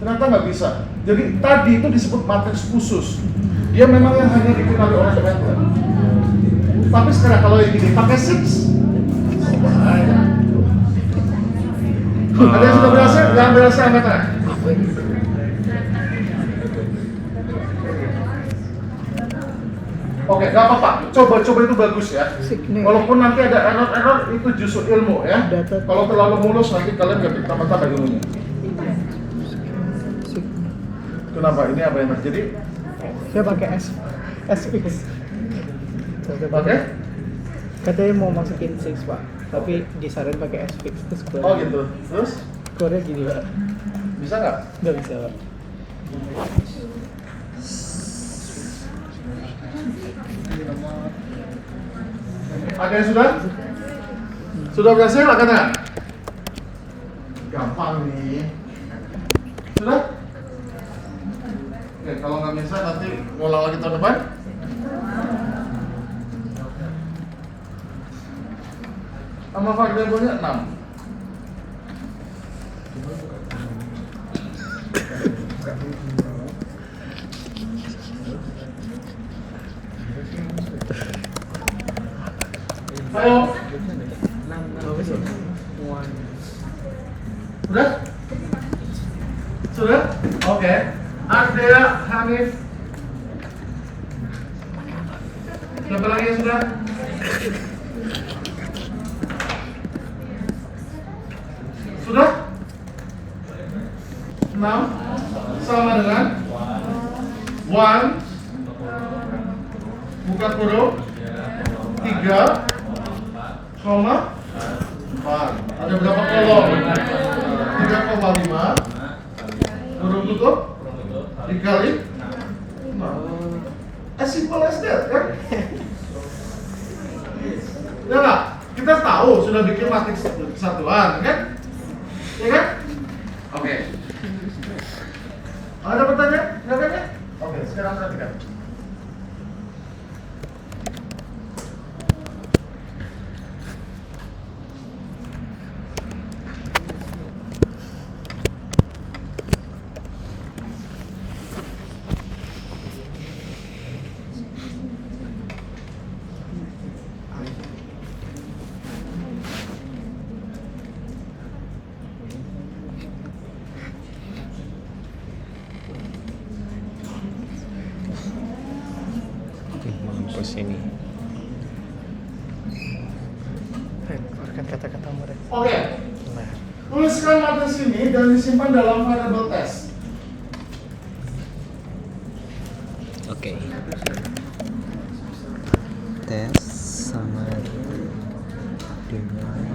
Ternyata nggak bisa. Jadi tadi itu disebut matriks khusus. Dia memang yang hanya dikenali oleh Inventor. Tapi sekarang kalau yang gini pakai 6. Ada yang sudah berhasil? Yang berhasil angkat tangan. Oke, nggak apa-apa. Coba-coba itu bagus ya. Walaupun nanti ada error-error, itu justru ilmu ya. Kalau terlalu mulus nanti kalian nggak tambah-tambah ilmunya. Kenapa? Ini apa yang terjadi? Saya pakai S-Fix. Oke? Katanya mau masukin 6 Pak, tapi disaran pakai S-Fix terus keluar. Oh gitu. Terus? Keluarnya gini Pak. Bisa nggak? Nggak bisa Pak. Ada yang sudah? Sudah berhasil? Angkat tangan. Gampang nih. Sudah? Oke, kalau nggak bisa nanti ngulang lagi tahun depan. Sama variabelnya 6. Ayo. Sudah? Sudah? Oke. Ardea, Hanif. Siapa lagi yang sudah? Sudah? 6 sama dengan 1 buka kurung 3 koma 4. Ada berapa kolom? 3,5 kurung tutup dikali 6. As simple as that kan? Ya nggak? Kita tahu sudah bikin matriks satuan kan? Ya kan? Oke. Ada pertanyaan? Nggak ada? Oke, sekarang perhatikan. Mampus ini. Keluarkan kata-kata mereka. Oke. Tuliskan matriks ini dan disimpan dalam variable test. Oke. Tes sama dengan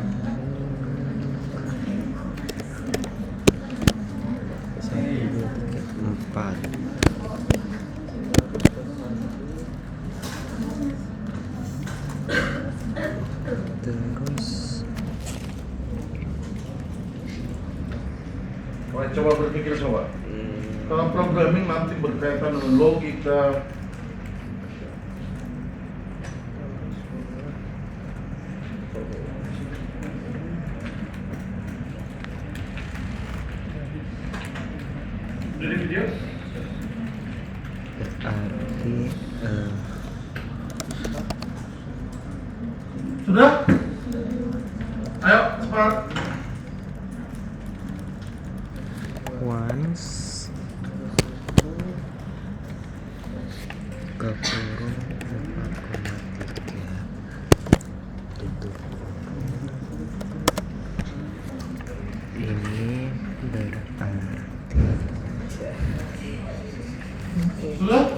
1, 2, 3, 4. Terus Coba berpikir coba. Kalau programming nanti berkaitan dengan logika. Jadi video? berarti Sudah? Ayo cepat. once ke kurung 4,3 tutup. Ini berarti Sudah?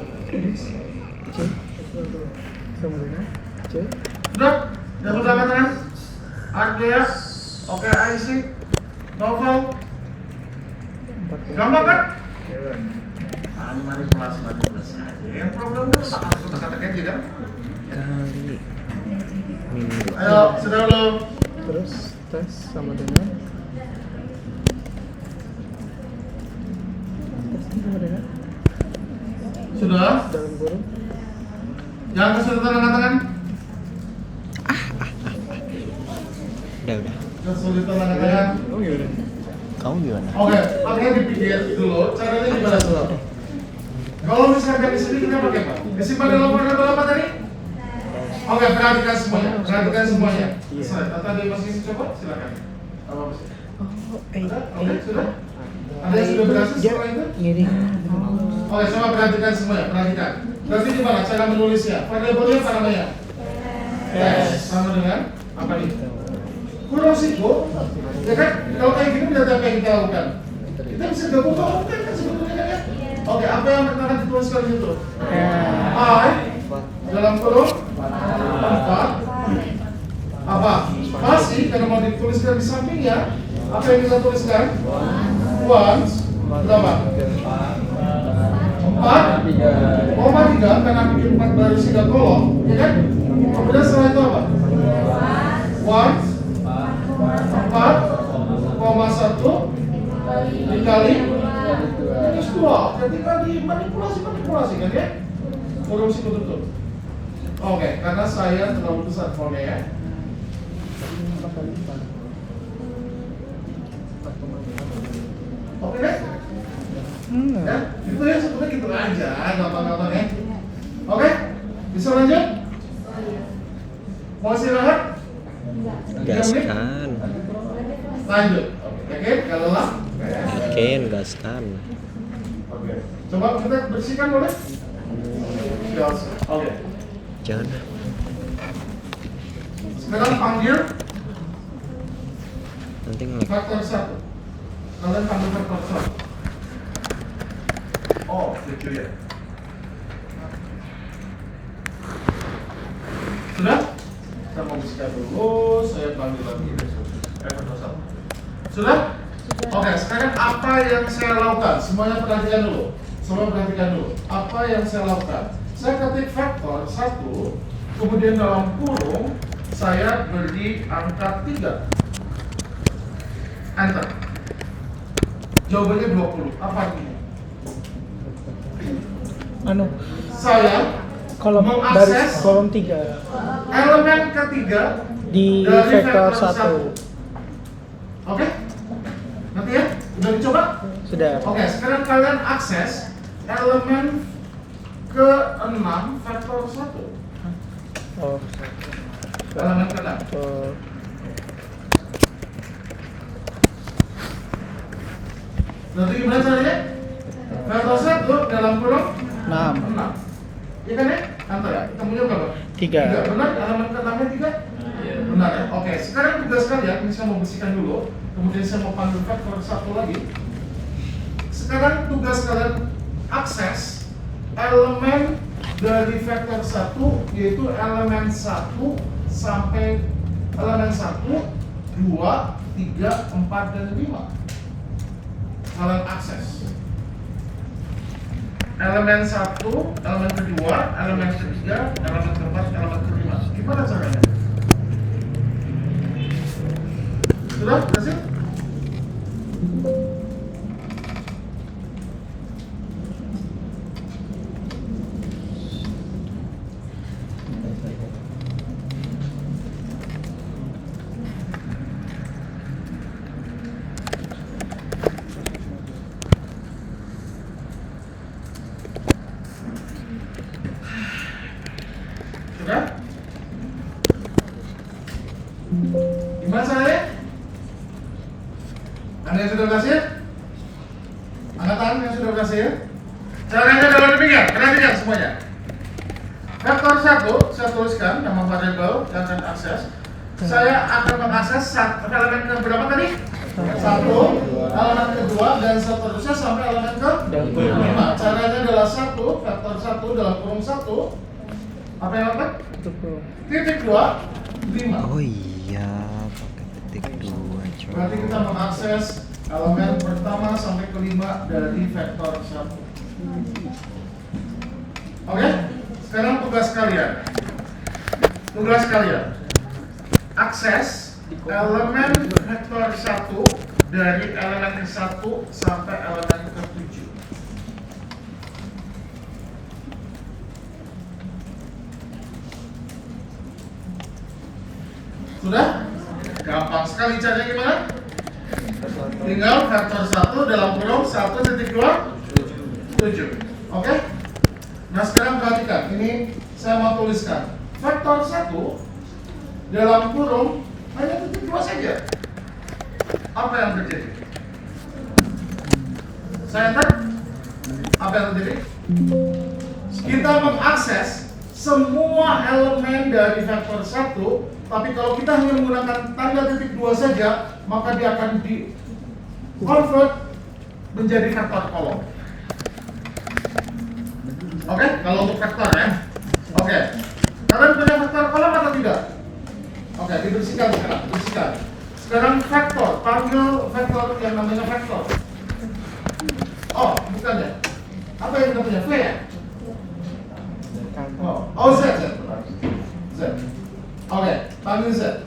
Sama dengan C. Sudah? Yang sudah katakan? Ardea, oke, IC, novel, gampang kan? Ini manipulasi aja. Yang problem itu sangat susah katakan tidak? kali minggu. Ayo, sudah belum? Terus tes sama dengan sama dengan Sudah? dalam kurung Yang kesulitan angkat tangan? Udah. Kesulitan anak-anak. Oh gimana? Kamu gimana? Oke, makanya dipikir dulu caranya gimana dulu. Kalau misalkan di sini kita pakai apa? Disimpan dalam variabel apa tadi? Oke, perhatikan semuanya. Perhatikan semuanya. Tata ada yang masih coba? Silakan. Apa masih? Oh, Ada? Oke, sudah? Ada yang sudah berhasil setelah itu? Gini. Oke, coba perhatikan semuanya. Perhatikan. Berarti gimana cara menulisnya? Variabelnya apa namanya? S. Sama dengan apa ini? Kurang siku, ya kan? Kalau kayak gini berarti apa yang kita lakukan? Kita bisa gabung-gabungkan kan sebetulnya kan ya? Oke, apa yang akan dituliskan di situ? I dalam kurung 4 apa? Masih karena mau dituliskan di sampingnya. Apa yang kita tuliskan? Once berapa? 4,3 karena bikin 4 baris 3 kolom, ya kan? Kemudian setelah itu apa? Once 4,1 dikali minus 2 ketika dimanipulasi kan ya? Kurung siku tutup. Oke, karena saya terlalu besar fontnya ya. Oke deh? Ya, itu ya sebetulnya gitu aja, gampang-gampang ya. Oke, bisa lanjut? Mau istirahat? Gaskan. Lanjut. Oke, kalau lelah? Yakin, gaskan. Oke. Coba kita bersihkan boleh? Yes. Oke. Jangan. Sekarang panggil Nanti ngelek. faktor 1. Kalian panggil faktor 1. Oh, itu ya. Sudah? Kita mau bersihkan dulu. Saya panggil lagi. Faktor 1. Sudah? Oke, sekarang apa yang saya lakukan? Semuanya perhatikan dulu. Semua perhatikan dulu. Apa yang saya lakukan? Saya ketik faktor 1, kemudian dalam kurung saya beri angka 3. Enter. Jawabannya 20. Apa artinya? Saya kolom mengakses baris kolom 3 elemen ketiga di dari vektor vektor 1. Oke? Nanti ya? Udah dicoba? Sudah. Oke, sekarang kalian akses elemen ke-6 vektor 1. Oh. Elemen ke-6. Oh. Nanti gimana caranya? Vektor 1 dalam kurung 6. 6. Iya kan ya? Antar ya? Ketemunya berapa? 3. Benar? Elemen ke-6-nya 3? Benar ya? Oke, sekarang tugas kalian, ini saya mau bersihkan dulu. Kemudian saya mau panggil vektor 1 lagi. Sekarang tugas kalian akses elemen dari vektor 1, yaitu elemen 1 sampai elemen 1, 2, 3, 4, dan 5. Kalian akses elemen 1, elemen kedua, elemen ketiga, elemen keempat, elemen kelima. Gimana caranya? Sudah? Berhasil? Sudah? Gimana caranya? Anda yang sudah berhasil? Angkat tangan yang sudah berhasil. Caranya adalah demikian, perhatikan semuanya. Vektor 1, saya tuliskan nama variabel yang akan akses. Saya akan mengakses elemen ke berapa tadi? 1, elemen kedua, dan seterusnya sampai elemen ke 5. Caranya adalah 1, vektor 1 dalam kurung 1. Apa yang apa? Titik 2, 5. Oh iya, pakai titik 2 coy. Berarti kita mengakses elemen pertama sampai kelima dari vektor 1. Oke? Sekarang tugas kalian. Tugas kalian. Akses elemen vektor 1 dari elemen ke-1 sampai elemen ke-7. Sudah? gampang sekali caranya gimana? Tinggal vektor 1 dalam kurung 1.27. Oke? Nah sekarang perhatikan, ini saya mau tuliskan vektor 1 dalam kurung hanya titik 2 saja. Apa yang terjadi? Saya enter. Apa yang terjadi? Kita mengakses semua elemen dari vektor 1, tapi kalau kita hanya menggunakan tanda titik 2 saja, maka dia akan di convert menjadi vektor kolom. Oke, kalau untuk vektor ya. Oke. Kalian punya vektor kolom atau tidak? Oke, dibersihkan sekarang, bersihkan. Sekarang vektor, panggil vektor yang namanya vektor. Oh, bukan ya? Apa yang kita punya? V ya? Oh, Z. Oke, panggil Z.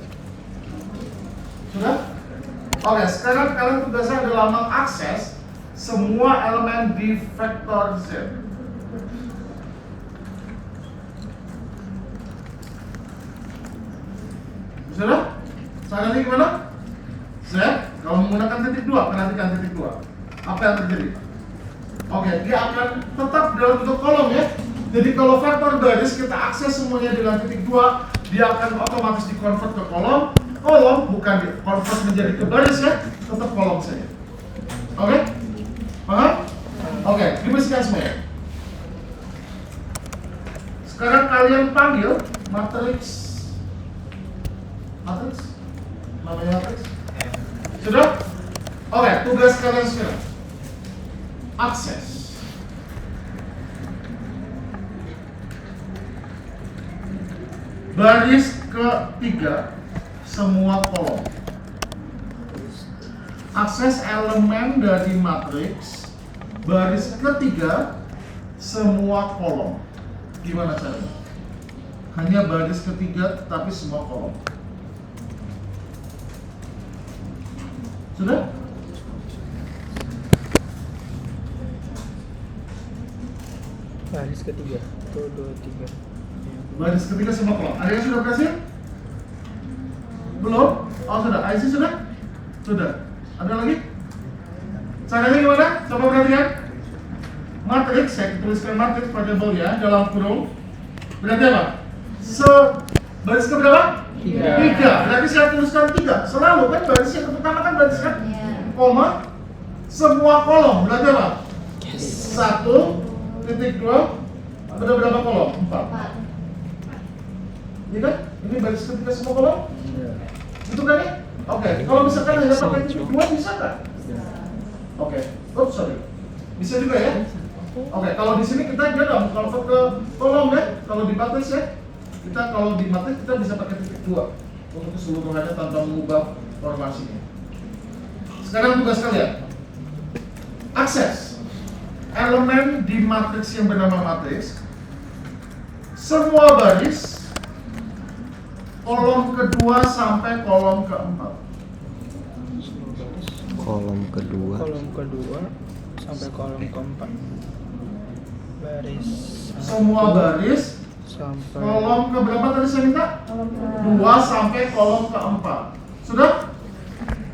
Sudah? Oke, sekarang kalian tugasnya adalah mengakses semua elemen di vektor Z. Sudah? Caranya gimana? Z, kalau menggunakan titik 2, perhatikan titik 2. Apa yang terjadi? Oke, dia akan tetap dalam bentuk kolom ya. Jadi kalau vektor baris kita akses semuanya dengan titik 2, dia akan otomatis dikonvert ke kolom. Kolom bukan dikonvert menjadi ke baris ya, tetap kolom saja. Oke? Paham? Oke, dibersihkan semuanya. Sekarang kalian panggil matriks. Namanya matriks. Sudah? Oke, tugas kalian sekarang akses baris ketiga semua kolom. Akses elemen dari matriks baris ketiga semua kolom. Gimana caranya? Hanya baris ketiga tapi semua kolom. Sudah? Baris ketiga, 1, 2, 3. Baris ketiga semua kolom. Ada yang sudah berhasil? Belum? Oh sudah. IC sudah? Sudah. Ada lagi? Caranya gimana? Coba perhatikan. Matriks, saya tuliskan matriks variabel ya dalam kurung. Berarti apa? Baris ke berapa? 3. Berarti saya tuliskan 3. Selalu kan baris yang pertama kan baris kan? Koma. Semua kolom. Berarti apa? 1.2. Ada berapa kolom? 4. Iya kan? Ini baris ketiga semua kolom? Itu kan ya? Oke, kalau misalkan hanya pakai titik 2 bisa kan? Oke, oh sorry. Bisa juga ya? Oke, kalau di sini kita dia nggak convert ke kolom ya. Kalau di matriks ya, kita kalau di matriks kita bisa pakai titik 2 untuk keseluruhannya tanpa mengubah formasinya. Sekarang tugas kalian akses elemen di matriks yang bernama matriks semua baris kolom kedua sampai kolom keempat. Kolom kedua. Kolom kedua sampai kolom keempat. Baris Semua baris sampai kolom ke berapa tadi saya minta? 2 sampai kolom keempat. Sudah?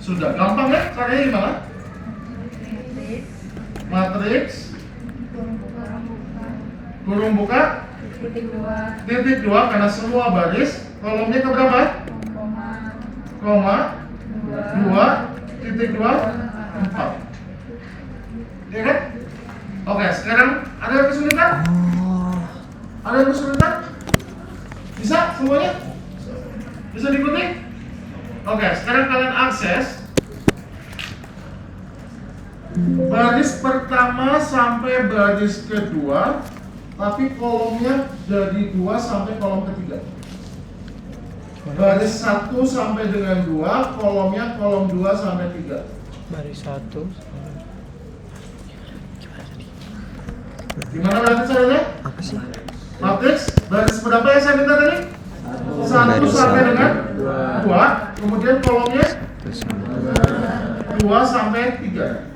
Sudah. Gampang ya? Caranya gimana? Matriks kurung buka titik 2 karena semua baris kolomnya ke berapa? Koma 2 titik 2 4. Iya kan? Oke, sekarang ada yang kesulitan? Ada yang kesulitan? Bisa semuanya? Bisa diikuti? Oke, sekarang kalian akses baris pertama sampai baris kedua, tapi kolomnya dari 2 sampai kolom ketiga. Baris 1 sampai dengan 2, kolomnya kolom 2 sampai 3. baris 1. Gimana berarti caranya? Apa sih? Matriks baris berapa yang saya minta tadi? 1 Baris sampai 1. dengan 2, kemudian kolomnya Terus 2 sampai 3.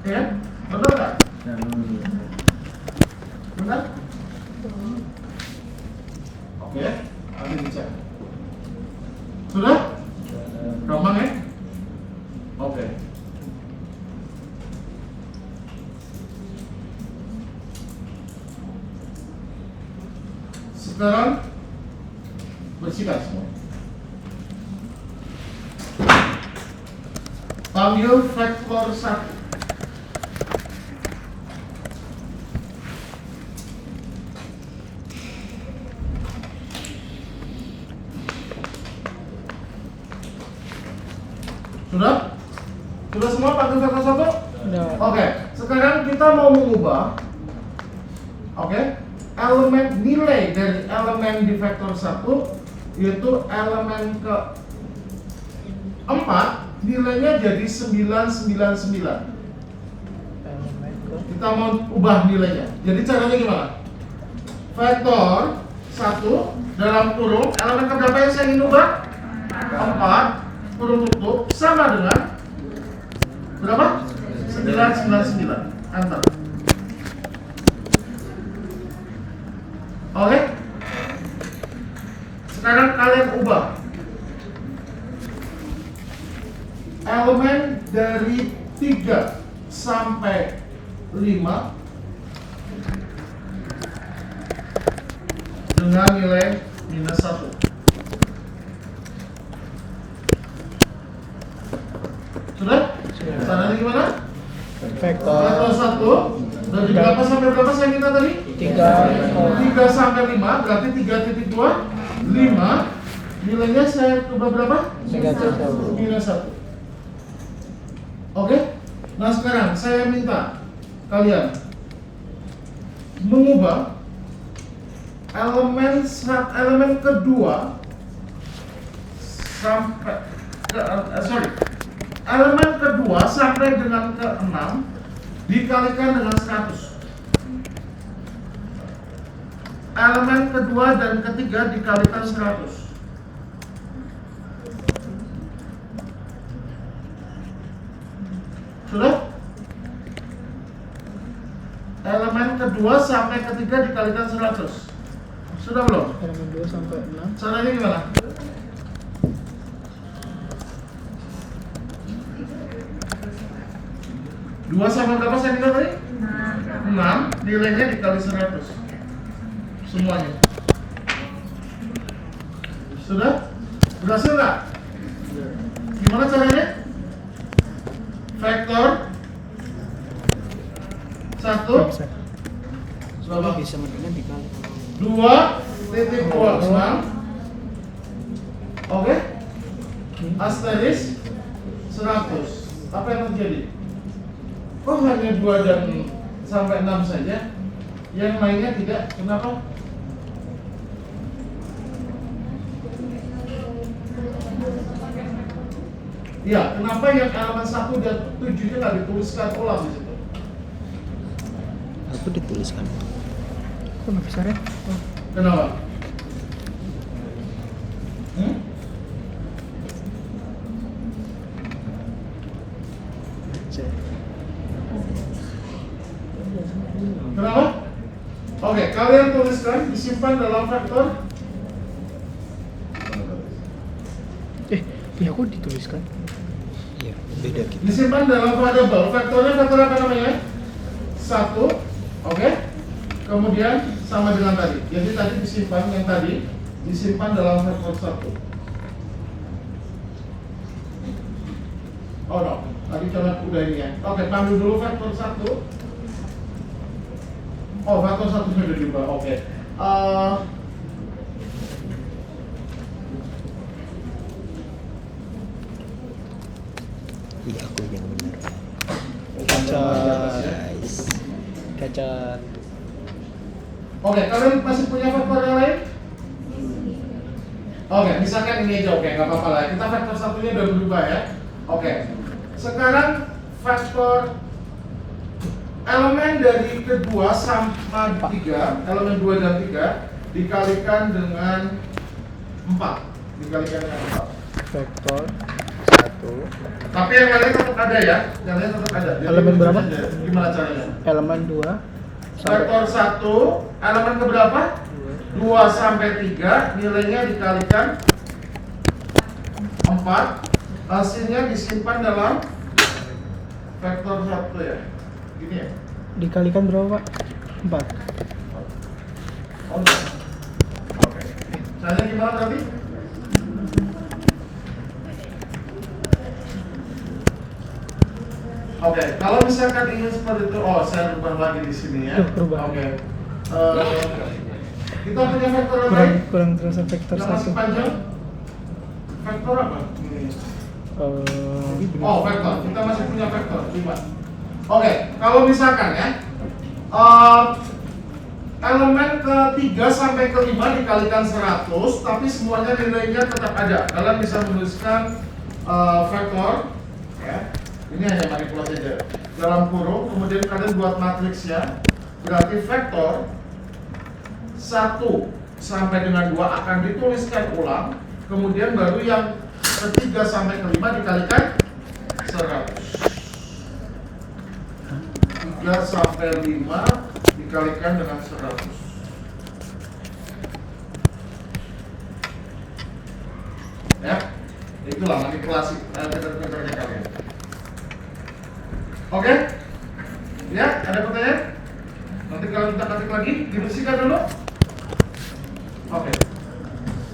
Ya, betul nggak? Benar? Oke, nanti dicek. Sudah? Gampang ya? Oke. Sekarang bersihkan semua. Panggil vektor 1. Sudah? Sudah semua panggil vektor 1? Udah. Oke, sekarang kita mau mengubah elemen nilai dari elemen di vektor 1, yaitu elemen ke 4, nilainya jadi 999. Elemen ke Kita mau ubah nilainya. Jadi caranya gimana? Vektor 1 dalam kurung, elemen keberapa yang saya ingin ubah? 4 kurung tutup sama dengan berapa? 999. Enter. Oke? Sekarang kalian ubah elemen dari 3 sampai 5 dengan nilai minus 1. Sudah? Caranya gimana? vektor Vektor 1 dari berapa sampai berapa saya minta tadi? 3 sampai 5, berarti 3.2 5. Nilainya saya ubah berapa? negatif 1. Minus 1. Oke? Nah sekarang saya minta kalian mengubah elemen kedua sampai elemen kedua sampai dengan ke-6 dikalikan dengan 100. Elemen kedua dan ketiga dikalikan 100. Sudah? Elemen kedua sampai ketiga dikalikan 100. Sudah belum? Elemen 2 sampai 6. Caranya gimana? Dua sama berapa saya minta tadi? 6. Nilainya dikali 100. Semuanya. Sudah? Berhasil nggak? Gimana caranya? Vektor 1 berapa? Bisa mendengar dikali. 2.26. Oke? Asteris 100. Apa yang terjadi? Kok hanya 2 dan sampai 6 saja? Yang lainnya tidak? Kenapa? Ya, kenapa yang elemen 1 dan 7-nya nggak dituliskan ulang di situ? Aku dituliskan. Kok nggak bisa ya? Kenapa? Kenapa? Oke, kalian tuliskan, disimpan dalam vektor. Ya aku dituliskan. Iya, beda gitu. Disimpan dalam variabel. Vektornya vektor apa namanya? 1. Oke. Kemudian sama dengan tadi. Jadi tadi disimpan, yang tadi disimpan dalam vektor 1. Oh no, tadi coba udah ini ya. Oke, panggil dulu vektor 1. Oh, vektor 1 sudah diubah. Oke. Iya, aku yang benar. Kaca. Guys. Kaca. Oke, kalian masih punya vektor yang lain? Oke, misalkan ini aja, oke, nggak apa-apa lah. Kita vektor satunya udah berubah ya. Oke, sekarang vektor elemen dari kedua sama 3, elemen 2 dan 3 dikalikan dengan 4. Dikalikan dengan 4. Vektor 1. Tapi yang lain tetap ada ya, yang lain tetap ada. Jadi Elemen berapa? Gimana caranya? Elemen 2 Vektor 1, elemen keberapa? 2 sampai 3, nilainya dikalikan 4, hasilnya disimpan dalam vektor 1 ya. Gini ya. Dikalikan berapa, Pak? 4. Oh, enggak. Oke. Caranya gimana berarti? Oke, kalau misalkan ingin seperti itu, oh saya rubah lagi di sini ya. Rubah. Oke. Kita punya vektor apa? Kurang terasa vektor Yang masih 1. panjang? Vektor apa? Ini. Oh, vektor. Kita masih punya vektor 5. Oke, kalau misalkan ya, elemen ke-3 sampai ke-5 dikalikan 100, tapi semuanya nilainya tetap ada. Kalian bisa menuliskan vektor, ya. Ini hanya manipulasi aja. Dalam kurung, kemudian kalian buat matriksnya. Berarti vektor 1 sampai dengan 2 akan dituliskan ulang. Kemudian baru yang ke-3 sampai ke-5 dikalikan 100. 3 sampai 5 dikalikan dengan 100. Ya, itulah manipulasi pinter-pinternya kalian. Oke? Ya, ada pertanyaan? Nanti kalau kita ketik lagi, dibersihkan dulu. Oke.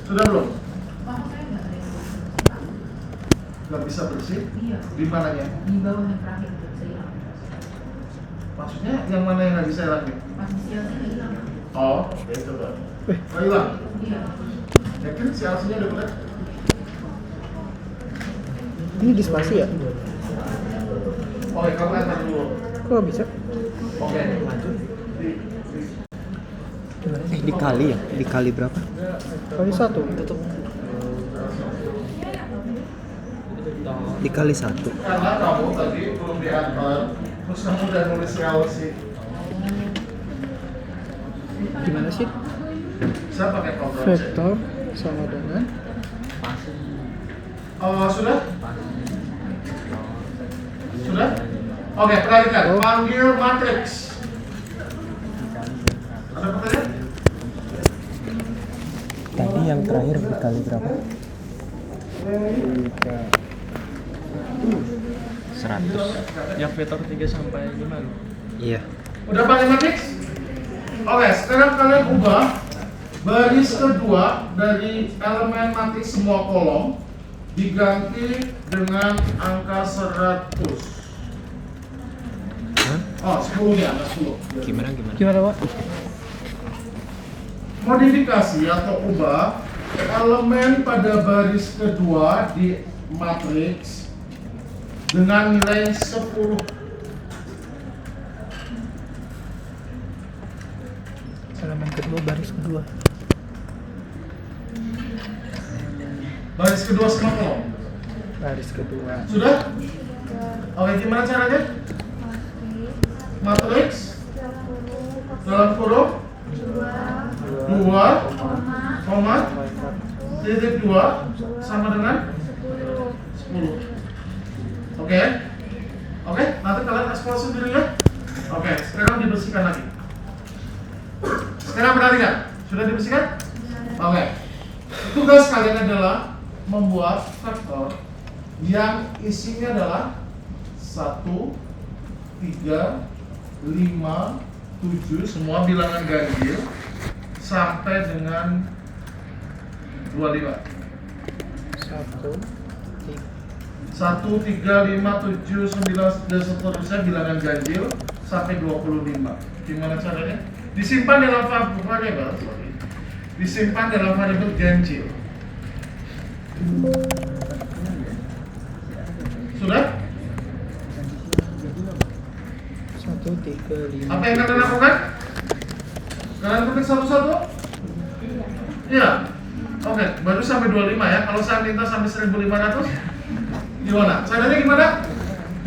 Sudah belum? Gak bisa bersih? Iya. Di mananya? Di bawah yang terakhir itu saya hilang. Maksudnya yang mana yang nggak bisa hilangin? Pas sialnya hilang. Oh, oke, coba. Oh, hilang? Iya. Yakin si LC-nya udah benar? Ini di spasi ya? Oh, ya, kamu enter dulu. Kok bisa? Oke, lanjut. Dikali ya? Dikali berapa? Kali 1. Dikali 1. Karena kamu tadi belum diantar, terus kamu udah nulis LC. Gimana sih? Saya pakai Ctrl C. Vektor sama dengan Sudah? Sudah? Oke, perhatikan. Oh. Panggil matriks. Ada pertanyaan? Tadi yang terakhir dikali berapa? 100. Yang vektor 3 sampai 5 loh. Iya. Udah pakai matriks? Oke, sekarang kalian ubah baris kedua dari elemen matriks semua kolom diganti dengan angka 100. Hah? Oh, 10 nya, angka 10. Gimana? gimana, Pak? Modifikasi atau ubah elemen pada baris kedua di matriks dengan nilai 10. Elemen kedua, baris kedua. Baris kedua semua kolom. Baris kedua. Sudah? Oke, gimana caranya? Matriks dalam kurung 2, koma, titik 2 sama dengan 10. Oke? Oke, nanti kalian eksplor sendiri ya. Oke, sekarang dibersihkan lagi. Sekarang perhatikan, sudah dibersihkan? Oke. Tugas kalian adalah membuat vektor yang isinya adalah 1, 3, 5, 7, semua bilangan ganjil sampai dengan 25. 1, 3, 5, 7, 9, dan seterusnya bilangan ganjil sampai 25. Gimana caranya? Disimpan dalam variabel, disimpan dalam variabel ganjil. Sudah? 1, 3, 5. Apa yang kalian lakukan? Kalian ketik satu-satu? Iya. Oke, baru sampai 25 ya. Kalau saya minta sampai 1500, gimana? Caranya gimana?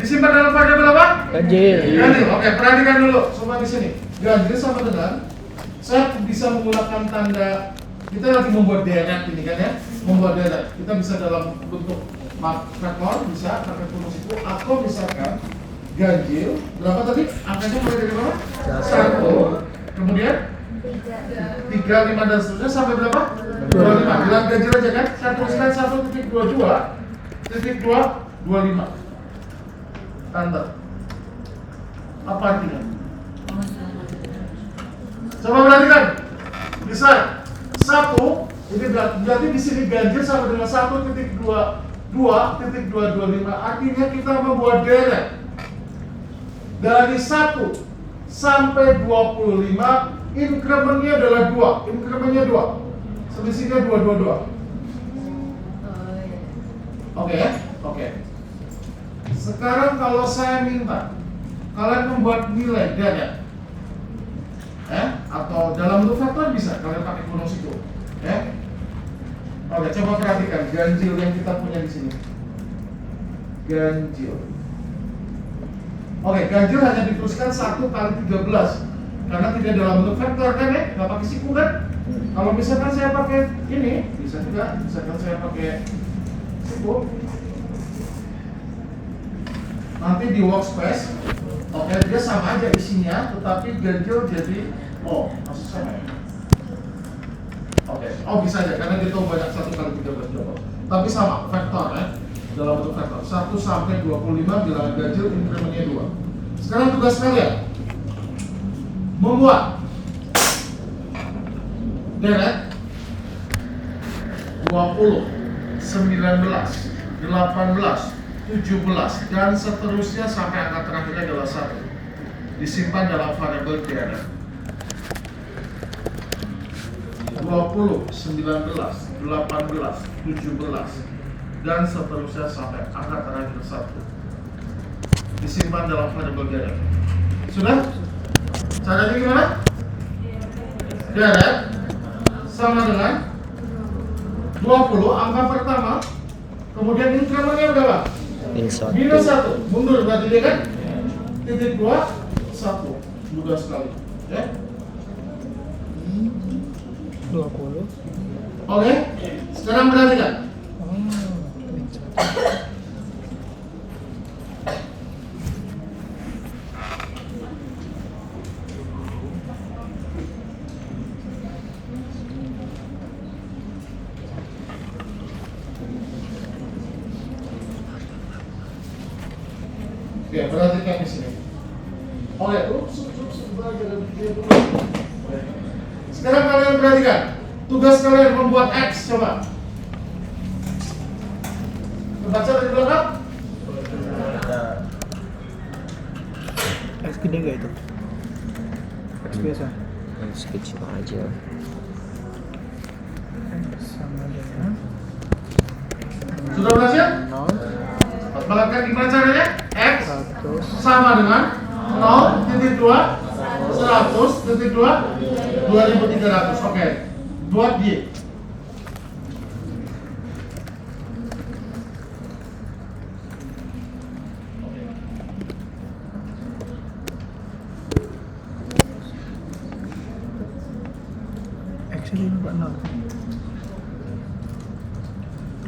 Disimpan dalam variabel apa? Ganjil. Ganjil. Oke, perhatikan dulu semua di sini. Ganjil sama dengan saya bisa menggunakan tanda, kita lagi membuat deret ini kan ya, membuat deret. Kita bisa dalam bentuk vektor, bisa pakai rumus itu, atau misalkan ganjil berapa tadi? Angkanya mulai dari berapa? 1, kemudian 3, 5 dan seterusnya sampai berapa? 25. Bilang ganjil aja kan? Saya tuliskan 1.22.25. Tante. Apa artinya? Coba perhatikan. Bisa. 1, ini berarti di sini ganjil sama dengan 1.22.25. Artinya kita membuat deret dari 1 sampai 25, incrementnya adalah 2. Incrementnya 2. Selisihnya 2. Oke. Sekarang kalau saya minta kalian membuat nilai deret, atau dalam bentuk faktor bisa kalian pakai bonus itu, Oke, coba perhatikan ganjil yang kita punya di sini. Ganjil. Oke, ganjil hanya dituliskan 1 kali 13 karena tidak dalam bentuk vektor kan ya, nggak pakai siku kan? Kalau misalkan saya pakai ini, bisa juga. Misalkan saya pakai siku, nanti di workspace, oke, dia sama aja isinya, tetapi ganjil jadi maksud sama ya? Oke, bisa aja karena dia tahu banyak 1 kali 13 double. Tapi sama, vektor ya, dalam bentuk vektor 1 sampai 25 bilangan ganjil, incrementnya 2. Sekarang tugas kalian membuat deret 20, 19, 18, 17 dan seterusnya sampai angka terakhirnya adalah 1. Disimpan dalam variabel deret. 20, 19, 18, 17 dan seterusnya sampai angka terakhir 1. Disimpan dalam variabel deret. Sudah? Caranya gimana? Deret sama dengan 20 angka pertama, kemudian incrementnya berapa? Minus 1. Minus 1, mundur berarti dia kan? Titik 2, 1, mudah sekali. Ya? 20. Oke, sekarang perhatikan. Oke, perhatikan di sini. Oke, sekarang kalian perhatikan. Tugas kalian membuat X, coba. Terbaca dari belakang? X gede nggak itu? X biasa. Minus kecil aja. X sama dengan Sudah berhasil? 0, Balapkan gimana caranya? X 100, sama dengan 0.2, 100.2, 2300. Oke, buat Y. X ini lupa 0.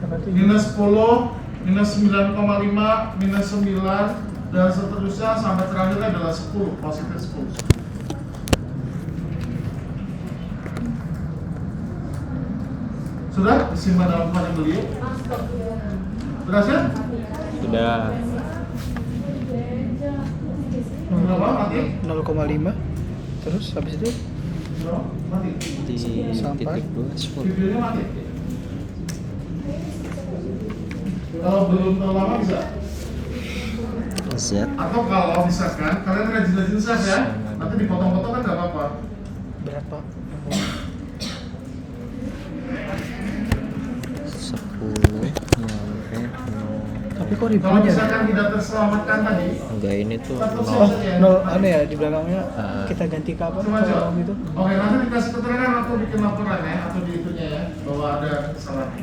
Berarti Minus 10, minus 9,5, minus 9 dan seterusnya sampai terakhirnya adalah 10, positif 10. Sudah disimpan dalam variabel Y. Berhasil? Sudah. Berapa? Mati? 0,5. Terus habis itu Mati. Di Sampai. titik 2, 10. Videonya mati. Kalau belum terlalu lama bisa. Z. Atau kalau misalkan kalian rajin-rajin save ya, nanti dipotong-potong kan nggak apa-apa. berat Pak. 10 nyampe 0. Tapi kok Kalau ribuan ya? misalkan tidak terselamatkan tadi, Enggak, ini tuh satu 0. Oh, saja. 0 aneh ya di belakangnya Ah. kita ganti ke apa? Cuma Kalau aja. gitu. Oke, nanti dikasih keterangan atau bikin laporan ya, atau di itunya ya, bahwa ada kesalahan.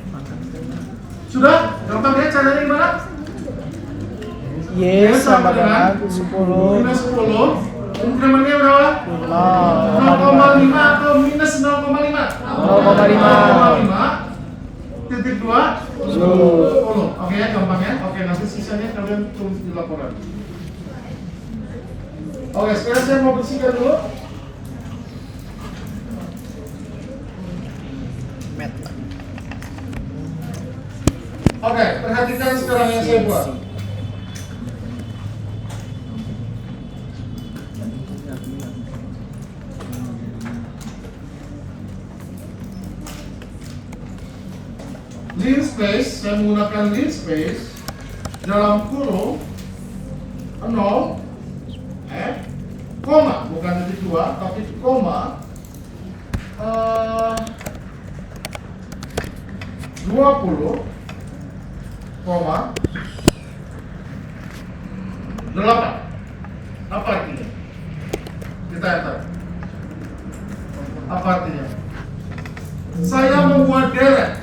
Sudah? Gampang ya caranya gimana? Y sama dengan 10 minus 10. Incrementnya berapa? 0,5 atau minus 0,5? 0,5. Titik 2 10. Oke ya, gampang ya. Oke, nanti sisanya kalian tulis di laporan. Oke, sekarang saya mau bersihkan dulu. Met. Oke, perhatikan sekarang yang saya buat. Lean space, saya menggunakan lean space dalam kurung 0 koma, bukan titik 2 tapi koma 20 koma 8. Apa artinya? Kita enter. Apa artinya? Saya membuat deret.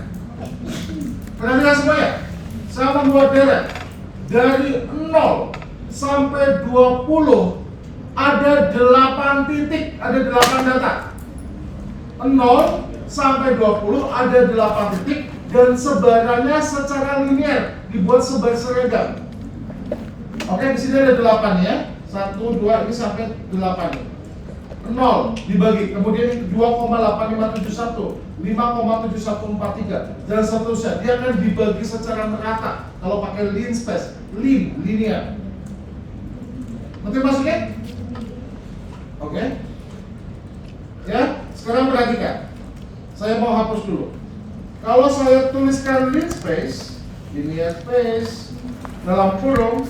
Perhatikan semuanya. Saya membuat deret dari 0 sampai 20 ada 8 titik, ada 8 data. 0 sampai 20 ada 8 titik dan sebarannya secara linear, dibuat sebar seragam. Oke, di sini ada 8 ya. 1, 2 ini sampai 8 nih. 0 dibagi, kemudian ini 2,8571, 5,7143 dan seterusnya. Dia akan dibagi secara merata kalau pakai lean space, linear. Ngerti maksudnya? Oke. Ya, sekarang perhatikan. Saya mau hapus dulu. Kalau saya tuliskan lean space, linear space dalam kurung,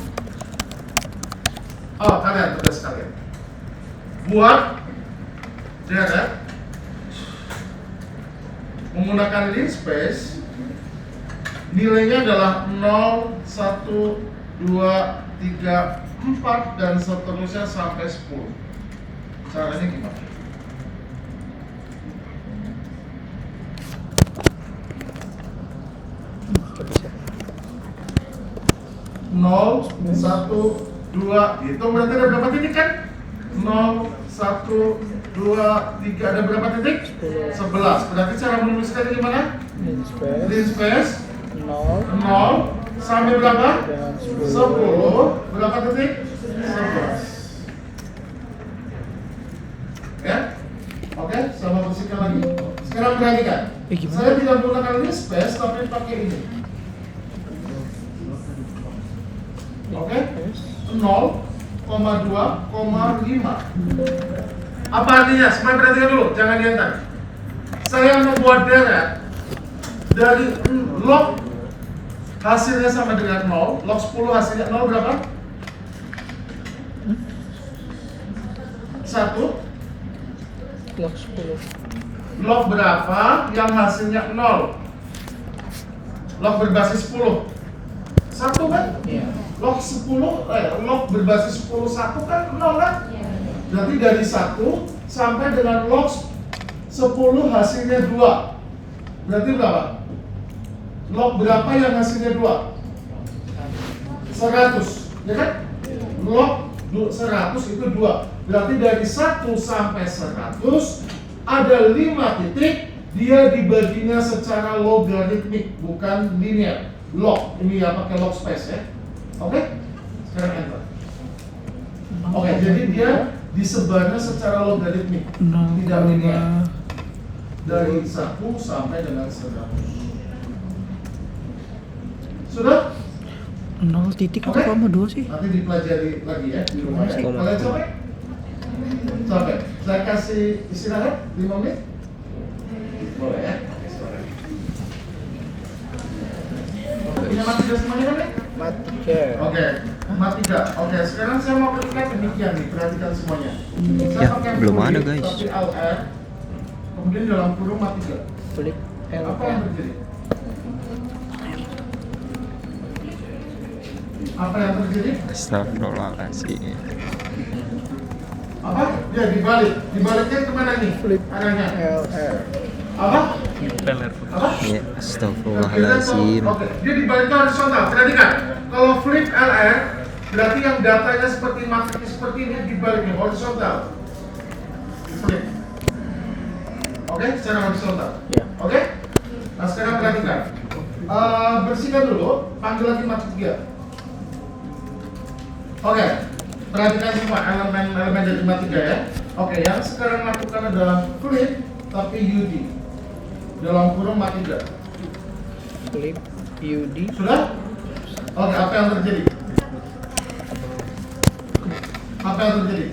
kalian tulis sekalian. Buat deret menggunakan lean space, nilainya adalah 0, 1, 2, 3, 4 dan seterusnya sampai 10. Caranya gimana? Nol, 1, 2, itu berarti ada berapa titik kan? 0, 1, 2, 3, ada berapa titik? 11. Berarti cara menuliskannya gimana? Lean space 0 sampai berapa? 10. Berapa titik? 11. Ya? Oke, sama bersihkan lagi. Sekarang perhatikan. Saya tidak menggunakan lean space tapi pakai ini. Oke? 0,2,5. Apa artinya? Semua perhatikan dulu, jangan diantar. Saya membuat deret dari log hasilnya sama dengan 0, log 10 hasilnya 0 berapa? 1. Log 10. Log berapa yang hasilnya 0? Log berbasis 10. 1 kan? Iya. Log 10, log berbasis 10 1 kan 0 kan? Berarti dari 1 sampai dengan log 10 hasilnya 2. Berarti berapa? Log berapa yang hasilnya 2? 100, ya kan? Log 100 itu 2. Berarti dari 1 sampai 100 ada 5 titik, dia dibaginya secara logaritmik, bukan linear. Log, ini ya pakai log space ya. Oke? Sekarang enter. Oke, jadi dia disebarnya secara logaritmik, tidak linear. Dari 1 sampai dengan 100. Sudah? 0 titik atau koma 2 sih? Nanti dipelajari lagi ya di rumah ya. Koma. Kalian capek? Capek. Saya kasih istirahat 5 menit. Boleh ya? Oke, silahkan. Punya mati gas semuanya kan ya? Mati. Oke, mati gak? Oke, sekarang saya mau berikan demikian nih, perhatikan semuanya. Saya Ya, pakai belum fluid, ada, guys. Tapi LR, kemudian dalam kurung mati gak? Flip Apa yang terjadi? Apa yang terjadi? Astagfirullahaladzim. Apa? Ya dibalik. Dibaliknya kemana nih? Flip Arahnya. LR. Apa? Apa? Ya, astagfirullahaladzim. Oke, dia dibaliknya horizontal. Perhatikan. Kalau flip LR, berarti yang datanya seperti matrix seperti ini dibaliknya horizontal. Flip. Oke, secara horizontal. Ya. Oke? Nah sekarang perhatikan. Bersihkan dulu. Panggil lagi matrix dia. Oke. Perhatikan semua elemen dari matematika ya. Oke, yang sekarang lakukan adalah flip tapi UD dalam kurung matematika. Flip UD. Sudah? Oke, apa yang terjadi? Apa yang terjadi?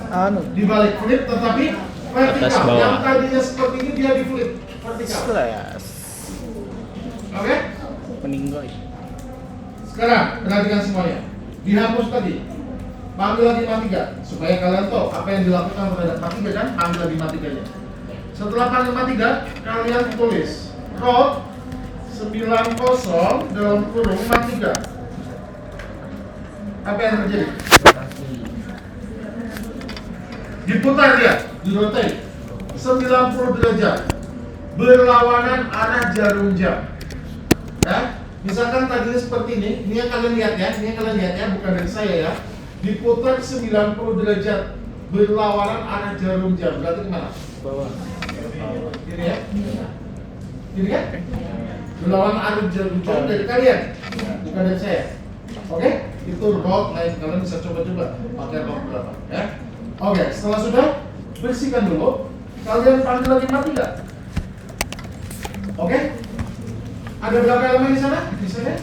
Anu, Dibalik flip tetapi Atas vertikal. bawah. Yang tadinya seperti ini dia di flip vertikal. slash Oke? meninggoy. Sekarang perhatikan semuanya. Dihapus tadi. Panggil lagi matiga supaya kalian tahu apa yang dilakukan terhadap matiga kan? Panggil lagi matiganya. Setelah panggil matiga, kalian tulis root 90 dalam kurung matiga. Apa yang terjadi? Diputar dia, di-rotate 90 derajat berlawanan arah jarum jam. Ya, misalkan tadinya seperti ini yang kalian lihat ya, bukan dari saya ya. Diputar 90 derajat berlawanan arah jarum jam. Berarti kemana? Bawah. Ini ya? Ini kan? Berlawanan arah jarum jam dari kalian, bukan dari saya. Oke? Itu root lain, kalian bisa coba-coba pakai root berapa ya. Oke, setelah sudah, bersihkan dulu. Kalian panggil lagi mati nggak? Oke? Ada berapa elemen di sana? Bisa ya?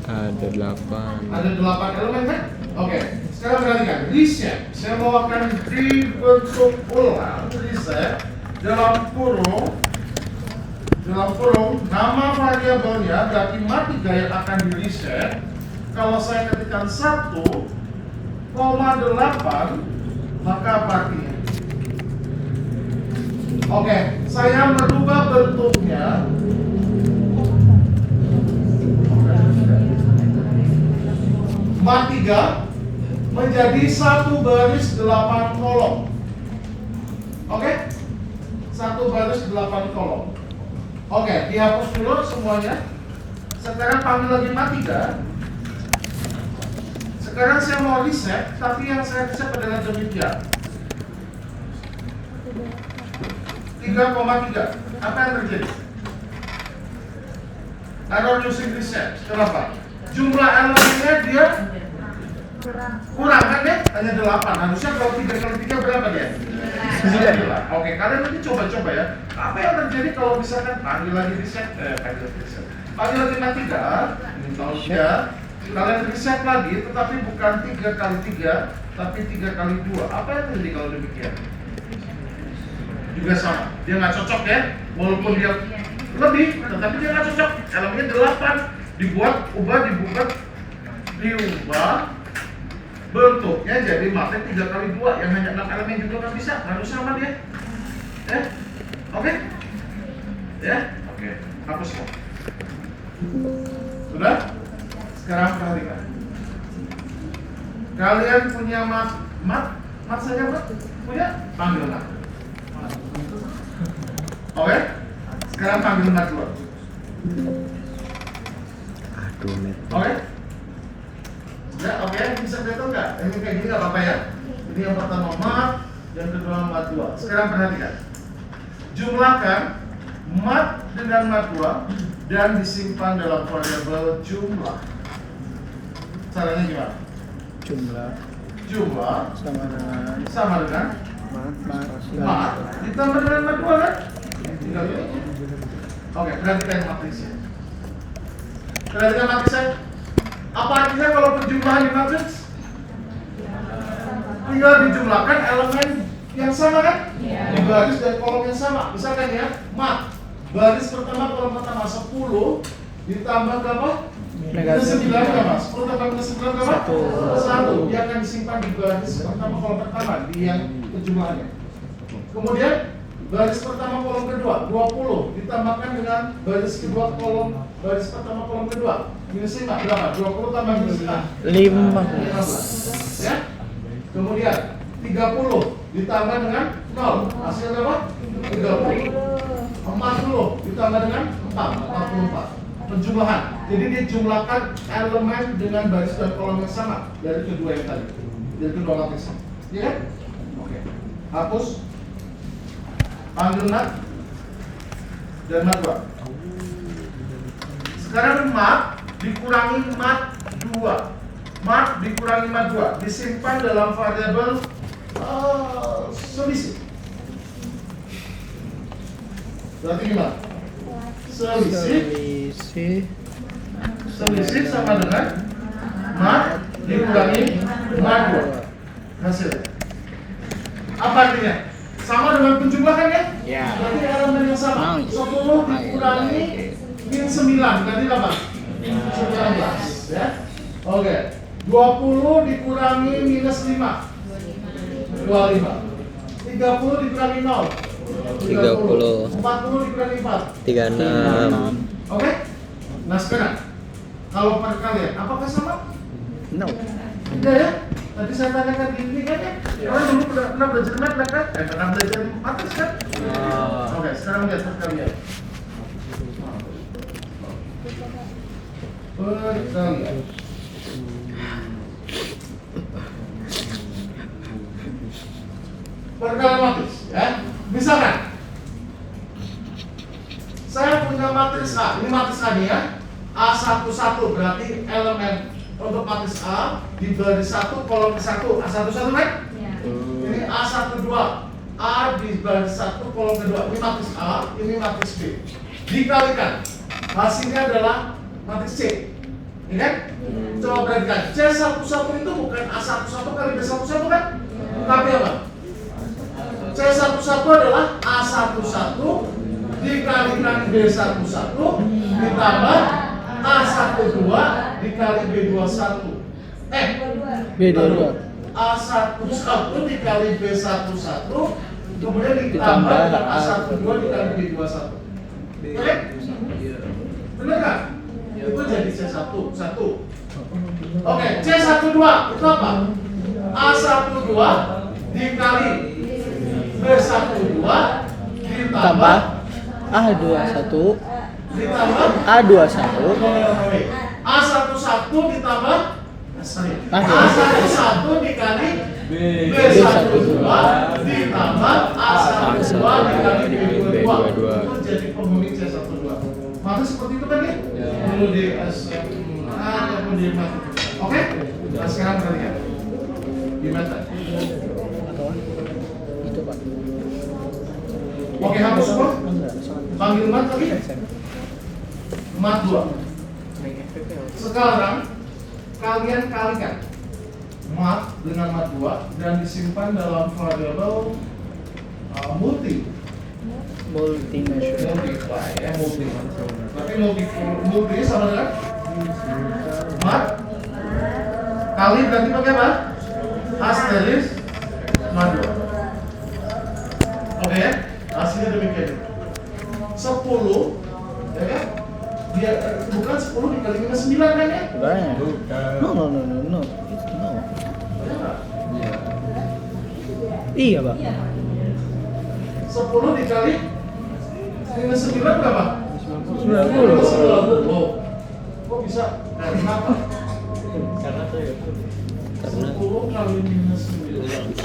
Ada 8. Ada 8 elemen kan? Oke, sekarang perhatikan. Reset. Saya mau akan dibentuk ulang reset dalam kurung nama variabelnya berarti matiga yang akan di reset. Kalau saya ketikkan 1,8 maka partinya. Oke, saya merubah bentuknya. Mat 3 menjadi 1 baris 8 kolom. Oke? 1 baris 8 kolom. Oke, dihapus dulu semuanya. Sekarang panggil lagi mat 3. Sekarang saya mau reset, tapi yang saya reset adalah demikian. 3,3. Apa yang terjadi? Error using reset. Kenapa? Jumlah elemennya dia kurang kan ya? Hanya 8. Harusnya kalau 3 kali 3 berapa dia? 9. Oke, kalian nanti coba-coba ya. Apa yang terjadi kalau misalkan panggil lagi reset? Panggil lagi mat 3. Kalau tidak, kalian reset lagi, tetapi bukan 3 kali 3, tapi 3 kali 2. Apa yang terjadi kalau demikian? Juga sama, dia nggak cocok ya. Walaupun dia lebih, tetapi dia nggak cocok. Elemennya 8, dibuat diubah bentuknya jadi matnya 3 kali 2 yang hanya 6 elemen juga kan bisa, harus sama dia. Oke? Ya? Oke, hapus semua. Sudah? Sekarang perhatikan. Kalian punya mat saja mat? Punya? Panggil mat. Oke? Sekarang panggil mat 2. Aduh, Met. Oke? Ya, oke, bisa kelihatan nggak? Ini kayak gini nggak apa-apa ya? Ini yang pertama mat, yang kedua mat 2. Sekarang perhatikan. Jumlahkan mat dengan mat 2 dan disimpan dalam variabel jumlah. Caranya gimana? Jumlah sama dengan mat ditambah dengan mat 2 kan? Tinggal ini. Oke, perhatikan matrisnya. Perhatikan matrisnya. Apa artinya kalau penjumlahan di matriks? Tinggal dijumlahkan elemen yang sama kan? Di baris dan kolom yang sama. Misalkan ya, mat baris pertama kolom pertama 10 ditambah berapa? Ke 9 berapa? 10 tambah ke 9 berapa? 1. Dia akan disimpan di baris pertama kolom pertama di yang penjumlahannya. Kemudian baris pertama kolom kedua 20 ditambahkan dengan baris kedua kolom baris pertama kolom kedua minus 5 berapa? 20 tambah minus 5 15 ya. Kemudian 30 ditambah dengan 0 hasilnya berapa? 30. 40 ditambah dengan 44 penjumlahan. Jadi dijumlahkan elemen dengan baris dan kolom yang sama dari kedua yang tadi, dari kedua lapisan ya kan? Oke, hapus. Panggil mat dan mat 2. Sekarang mat dikurangi mat 2. Mat dikurangi mat 2 disimpan dalam variabel selisih. Berarti gimana? Selisih sama dengan mat dikurangi mat 2. Hasil. Apa artinya? Sama dengan penjumlahan ya? Ya. Berarti elemen yang sama. 10 dikurangi min 9. Berarti berapa? 19 ya. Oke. 20 dikurangi minus 5. 25. 30 dikurangi 0. 30. 40 dikurangi 4. 36. Oke? Nah sekarang, kalau perkalian, apakah sama? No. Tidak ya? Tadi saya tanyakan di ini kan ya? Kalian dulu pernah belajar matlab kan? Pernah belajar matematik kan? Oke, sekarang lihat perkalian. Perkalian. Perkalian matris, ya? Misalkan saya punya matris A, ini matris A nih ya. A11 berarti elemen untuk matris A di baris 1 kolom ke 1. A11 kan? Ini A12. A di baris 1 kolom kedua. Ini matris A, ini matris B. Dikalikan. Hasilnya adalah matris C. Ini kan? Coba perhatikan. C11 itu bukan A11 kali B11 kan? Tapi apa? C11 adalah A11 dikalikan B11 ditambah A12 dikali B21. B22. A11 dikali B11 kemudian ditambah dengan A12 dikali B21. Oke? Benar nggak? Itu jadi C1. Oke, C12 itu apa? A12 dikali B12 ditambah A21 ditambah A21 A11 ditambah A11 dikali B12 ditambah A12 dikali B22 itu jadi penghuni C12. Maka seperti itu kan ya? Perlu di SMA ataupun di mata. Oke? Nah sekarang kalian di mata. itu Pak. Oke, hapus semua. Panggil mat lagi. Mat 2. Sekarang kalian kalikan mat dengan mat 2 dan disimpan dalam variabel multi multiply ya, multi. Berarti multi sama dengan mat kali berarti pakai apa? Asteris mat 2. Oke ya? Hasilnya demikian. 10 ya kan? Dia bukan 10 dikali minus 9 kan ya? Banyak. No. Iya, Pak. 10 dikali minus 9 berapa? 90. Kok bisa? Dari apa? Karena saya 10 kali minus 9.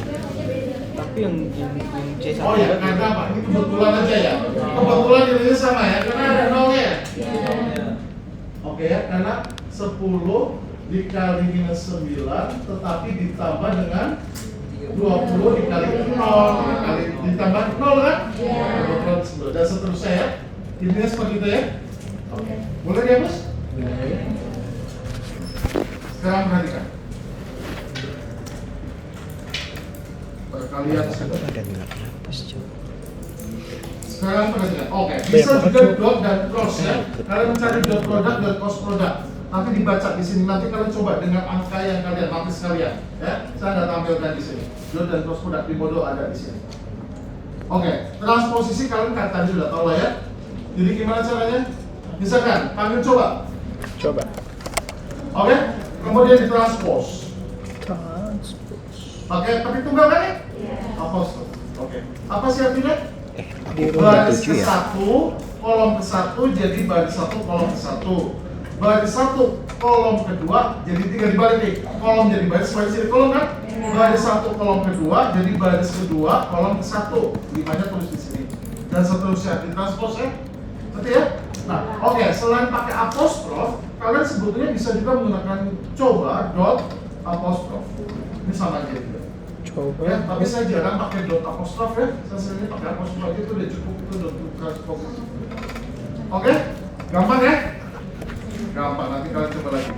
Tapi yang C1 Oh ya, karena apa? Ini kebetulan aja ya. Kebetulan jadinya sama ya, karena ada nolnya ya. Oke ya, karena 10 dikali minus 9 tetapi ditambah dengan 20 dikali 0 dikali ditambah 0 kan? Kebetulan 10 dan seterusnya ya. Intinya seperti itu ya. Oke. Boleh dihapus? Sekarang perhatikan. Perkalian sudah. Sekarang perhatikan. Oke, bisa juga dot dan cross ya. Kalian mencari dot product dan cross product. Nanti dibaca di sini. Nanti kalian coba dengan angka yang kalian matris kalian. Ya, saya ada tampilkan di sini. Dot dan cross product di modul ada di sini. Oke, transposisi kalian kan tadi sudah tahu lah ya. Jadi gimana caranya? Misalkan, panggil coba. Oke, kemudian ditranspos. Pakai tapi tunggal kan ya? Apostol. Oke. Apa sih artinya? Baris ke 1, kolom ke 1 jadi baris 1, kolom ke 1. Baris 1, kolom kedua jadi 3 dibalik nih. Kolom jadi baris jadi kolom kan? Baris 1, kolom kedua jadi baris kedua, kolom ke 1. 5-nya tulis di sini. Dan seterusnya ditranspos ya. Berarti ya? Nah, oke, selain pakai apostrof, kalian sebetulnya bisa juga menggunakan coba dot apostrof. Ini sama aja juga. Ya, tapi saya jarang pakai dot apostrof ya. Saya sering pakai apostrof aja itu udah cukup, itu dot transpos. Oke? Gampang ya? Gampang, nanti kalian coba lagi.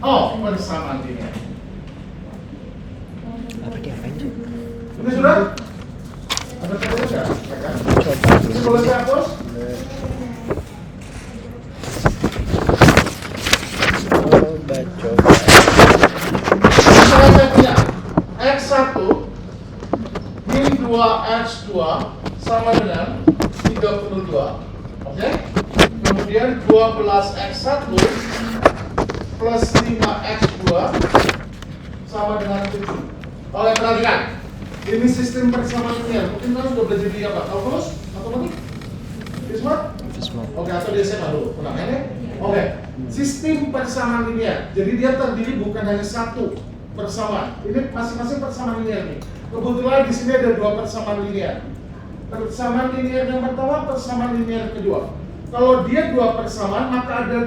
Oh, persamaan linear. Apa dia apain sih? Ini sudah? Ada tulisan nggak? Coba Ini boleh saya hapus? coba. Misalnya saya punya X1 min 2X2 sama dengan 32. Oke? Kemudian 12X1 plus 5X2 sama dengan 7. Oke, perhatikan. Ini sistem persamaan linear. Mungkin kalian sudah belajar di apa? Kalkulus? Atau lagi? Fisma? Oke, atau di SMA dulu. Pernah ya? Oke. Sistem persamaan linear. Jadi dia terdiri bukan hanya satu persamaan. Ini masing-masing persamaan linear nih. Kebetulan di sini ada dua persamaan linear. Persamaan linear yang pertama, persamaan linear kedua. Kalau dia dua persamaan, maka ada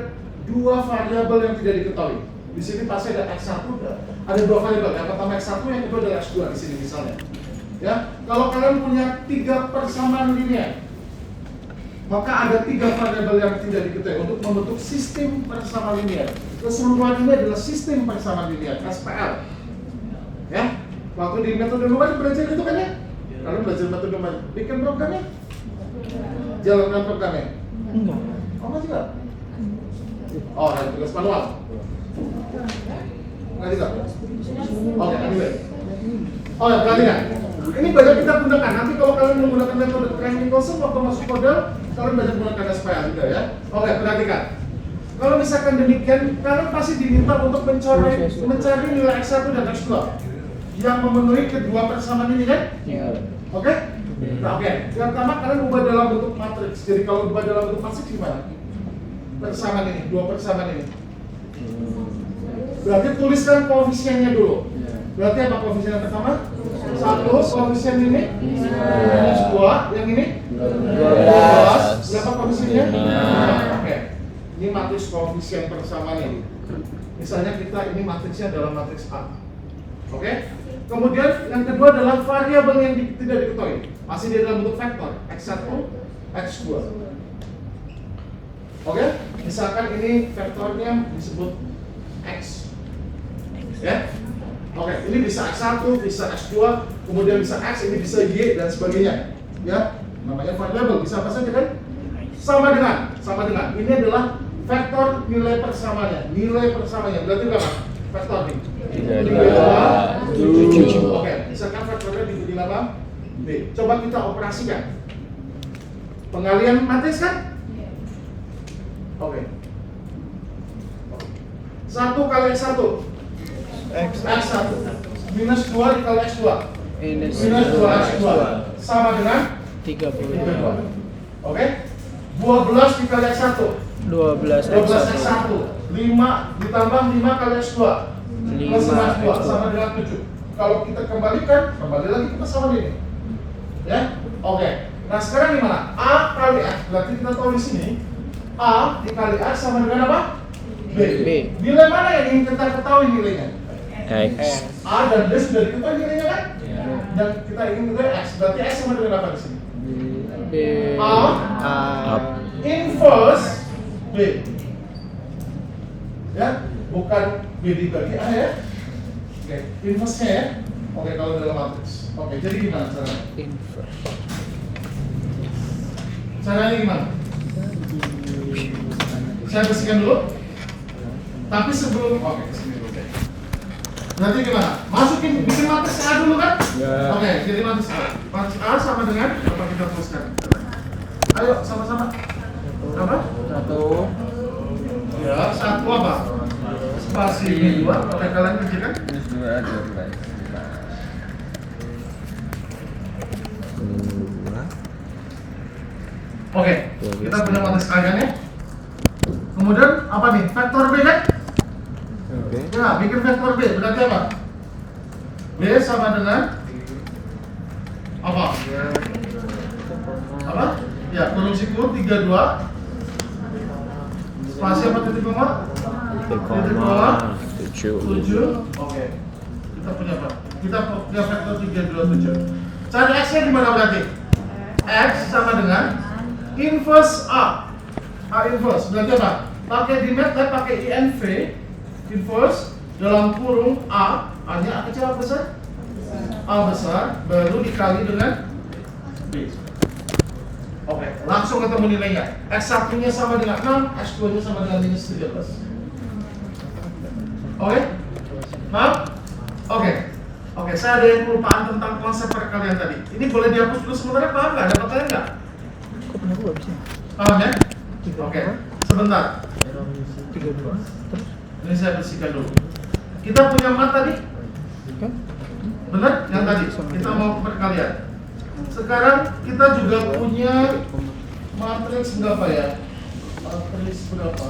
dua variabel yang tidak diketahui. Di sini pasti ada X1, ada dua variabel. Yang pertama X1, yang kedua adalah X2 di sini misalnya. Ya, kalau kalian punya tiga persamaan linear, maka ada tiga variabel yang tidak diketahui untuk membentuk sistem persamaan linear. Keseluruhan ini adalah sistem persamaan linear, SPL. Ya, waktu di metode numeric belajar itu kan ya? Kalian belajar metode numeric, bikin programnya, jalankan programnya. Enggak. Oh, enggak juga? Oh, ada tugas manual. Enggak juga? Oke, anyway. Oh ya, perhatikan. Ini banyak kita gunakan. Nanti kalau kalian menggunakan metode training kosong waktu masuk model, kalian banyak menggunakan SPL juga ya. Oke, perhatikan. Kalau misalkan demikian, kalian pasti diminta untuk mencari nilai X1 dan X2 yang memenuhi kedua persamaan ini kan? Iya. Oke? Nah, oke. Yang pertama kalian ubah dalam bentuk matriks. Jadi kalau ubah dalam bentuk matriks gimana? Persamaan ini, dua persamaan ini. Berarti tuliskan koefisiennya dulu. Berarti apa koefisien yang pertama? 1, koefisien ini minus 2, yang ini 12. Berapa koefisiennya? Oke. Ini matriks koefisien persamaan ini. Misalnya kita ini matriksnya adalah matriks A. Oke? Kemudian yang kedua adalah variabel yang tidak diketahui. Masih di dalam bentuk vektor X1, X2. Oke? Misalkan ini vektornya disebut X. Ya? Oke, ini bisa X1, bisa X2, kemudian bisa X, ini bisa Y dan sebagainya. Ya, namanya variabel, bisa apa saja kan? Sama dengan. Ini adalah vektor nilai persamaannya. Nilai persamaannya berarti berapa? Vektor nih. 3, 7. Oke, misalkan vektornya dibagi 8 B. Coba kita operasikan. Pengalian matriks kan? Oke. 1 kali X1 X1 minus 2 dikali X2 minus 2X2 sama dengan 32. Oke? 12 dikali X1 12 X1 5 ditambah 5 kali X2 plus 5X2 sama dengan 7. Kalau kita kembalikan, kembali lagi kita sama ini. Ya? Oke. Nah, sekarang gimana? A kali X, berarti kita tahu di sini A dikali X sama dengan apa? B. Nilai mana yang ingin kita ketahui nilainya? X. A dan B sudah diketahui nilainya kan? Dan kita ingin nilai X, berarti X sama dengan apa di sini? B. A inverse B. Ya, bukan B dibagi A ya. Oke, inverse-nya ya. Oke, kalau dalam matriks. Oke, jadi gimana caranya? Inverse. Caranya gimana? Saya bersihkan dulu. Tapi sebelum, oke, sini dulu deh. Berarti gimana? Masukin, bikin matriks A dulu kan? Ya. Oke, jadi matriks A. Matriks A sama dengan apa kita tuliskan? Ayo, sama-sama. Apa? 1 Ya, 1 apa? Spasi ini 2. Oke, kalian kerjakan. minus 2 12. Oke, kita punya matriks A kan ya? Kemudian apa nih? Vektor B kan? Oke. Ya, bikin vektor B. Berarti apa? B sama dengan apa? Apa? Ya, kurung siku 32. Spasi apa titik koma? Titik koma 7. Oke. Kita punya apa? Kita punya vektor 3, 2, 7. Cari X-nya di mana berarti? X sama dengan inverse A. A inverse berarti apa? Pakai di MATLAB pakai INV, inverse dalam kurung A, A-nya A kecil apa besar? A besar, baru dikali dengan B. Oke, langsung ketemu nilainya. X1-nya sama dengan 6, X2-nya sama dengan minus 13. Oke? Paham? Oke. Oke, saya ada yang kelupaan tentang konsep perkalian tadi. Ini boleh dihapus dulu sementara, paham nggak? Ada pertanyaan nggak? Kok punya gua bisa? Paham ya? Oke, sebentar. 32 terus Ini saya bersihkan dulu. Kita punya mat tadi? kan? Benar? Yang tadi? Kita mau perkalian. Sekarang kita juga punya matriks berapa ya? Matriks berapa?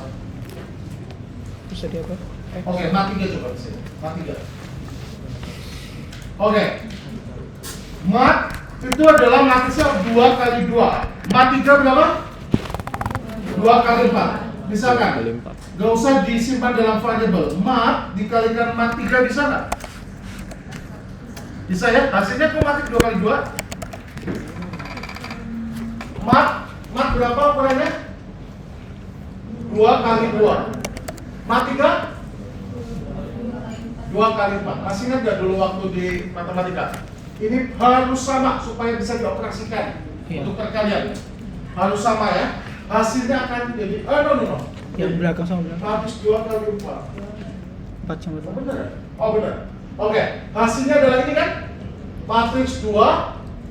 Bisa di apa? Oke, mat 3 coba di sini. Mat 3. Oke. Mat itu adalah matriksnya 2 kali 2. Mat 3 berapa? 2 kali 4. Bisa kan? Kali 4. Gak usah disimpan dalam variabel. Mat dikalikan mat 3 bisa nggak? Bisa ya? Hasilnya kok matik 2 kali 2? Mat berapa ukurannya? 2 kali 2. Mat 3? 2 kali 4. Masih ingat nggak dulu waktu di matematika? Ini harus sama supaya bisa dioperasikan untuk perkalian. Harus sama ya. Hasilnya akan jadi no. Yang belakang sama belakang. Habis 2 kali 4. 4 sama Oh 2. benar? Oh benar. Oke, hasilnya adalah ini kan? Matriks 2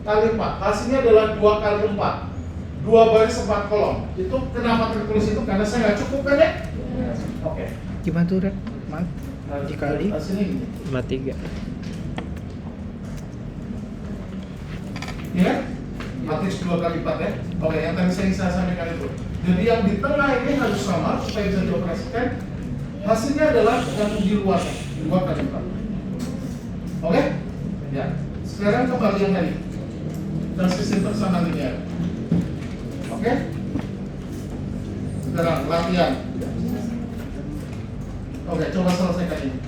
kali 4. Hasilnya adalah 2 kali 4. 2 baris 4 kolom. Itu kenapa tertulis itu? Karena saya nggak cukup kan ya? Oke. Gimana tuh, Ren? Mat dikali Hasilnya ini. Mat 3. Ya? Matriks 2 kali 4 ya? Oke, yang tadi saya sampaikan itu. Jadi yang di tengah ini harus sama supaya bisa dioperasikan. Hasilnya adalah yang di luar 2 kali 4. Oke? Ya. Sekarang kembali yang tadi. Dan sistem persamaan linear. Oke? Sekarang latihan. Oke, coba selesaikan ini.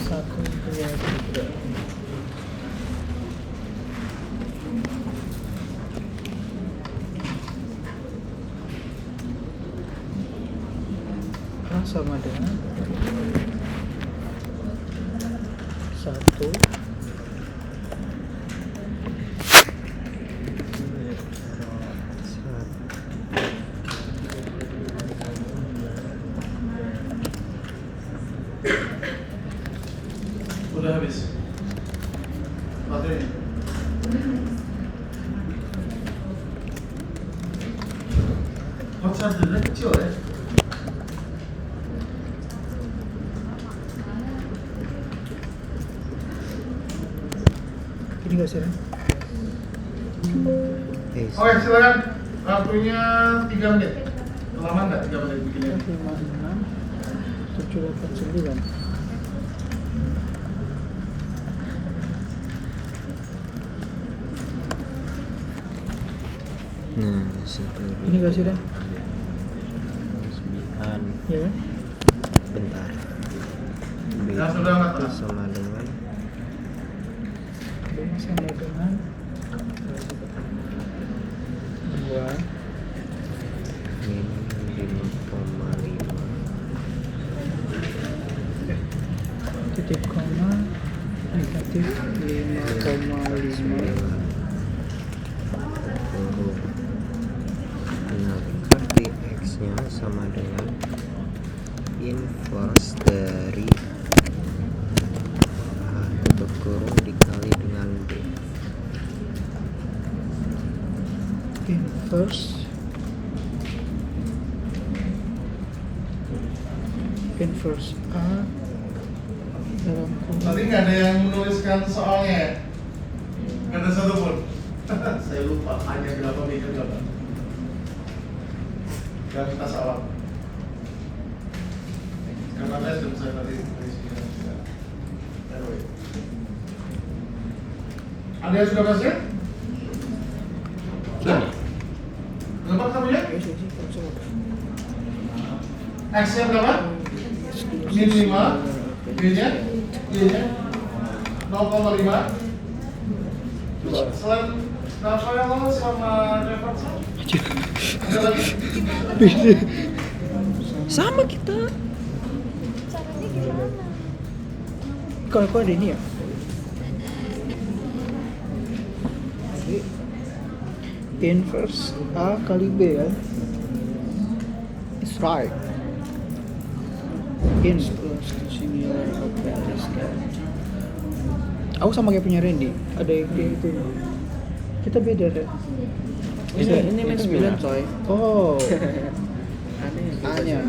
Satu, dua, tiga. A sama dengan 1 Udah habis. Baterai. Hot chargernya kecil ya. ini nggak sih, Ren? Oke, silakan. Waktunya 3 menit. Lama nggak 3 menit bikinnya? 5, 6, 7, 8, 9. Nah, satu. Ini nggak sih, Ren? 9. Ya kan? Bentar. Ya, sudah nggak itu tahu. sama dengan B sama dengan 2 minus 5,5. titik koma negatif 5,5. Nah, berarti X-nya sama dengan inverse dari A tutup kurung dikali dengan B. Inverse A dalam kurung Tadi nggak ada yang menuliskan soalnya ya? Nggak ada satu pun. Saya lupa hanya berapa meter berapa. Gak kita soal. Karena saya sudah bisa tadi tulisnya. Anyway. Ada yang sudah berhasil? Sudah? Berapa kamunya? X-nya berapa? Min 5, B-nya? Y-nya? 0,5. Selain Rafael sama Jefferson. Ada lagi? Sama kita. Caranya gimana? Kalau ada ini ya. Inverse A kali B ya. It's right. In plus to similar of values kan. Aku sama kayak punya Randy. Ada yang kayak gitu. Kita beda deh. Ini main 9 coy. Oh. Aneh. A-nya.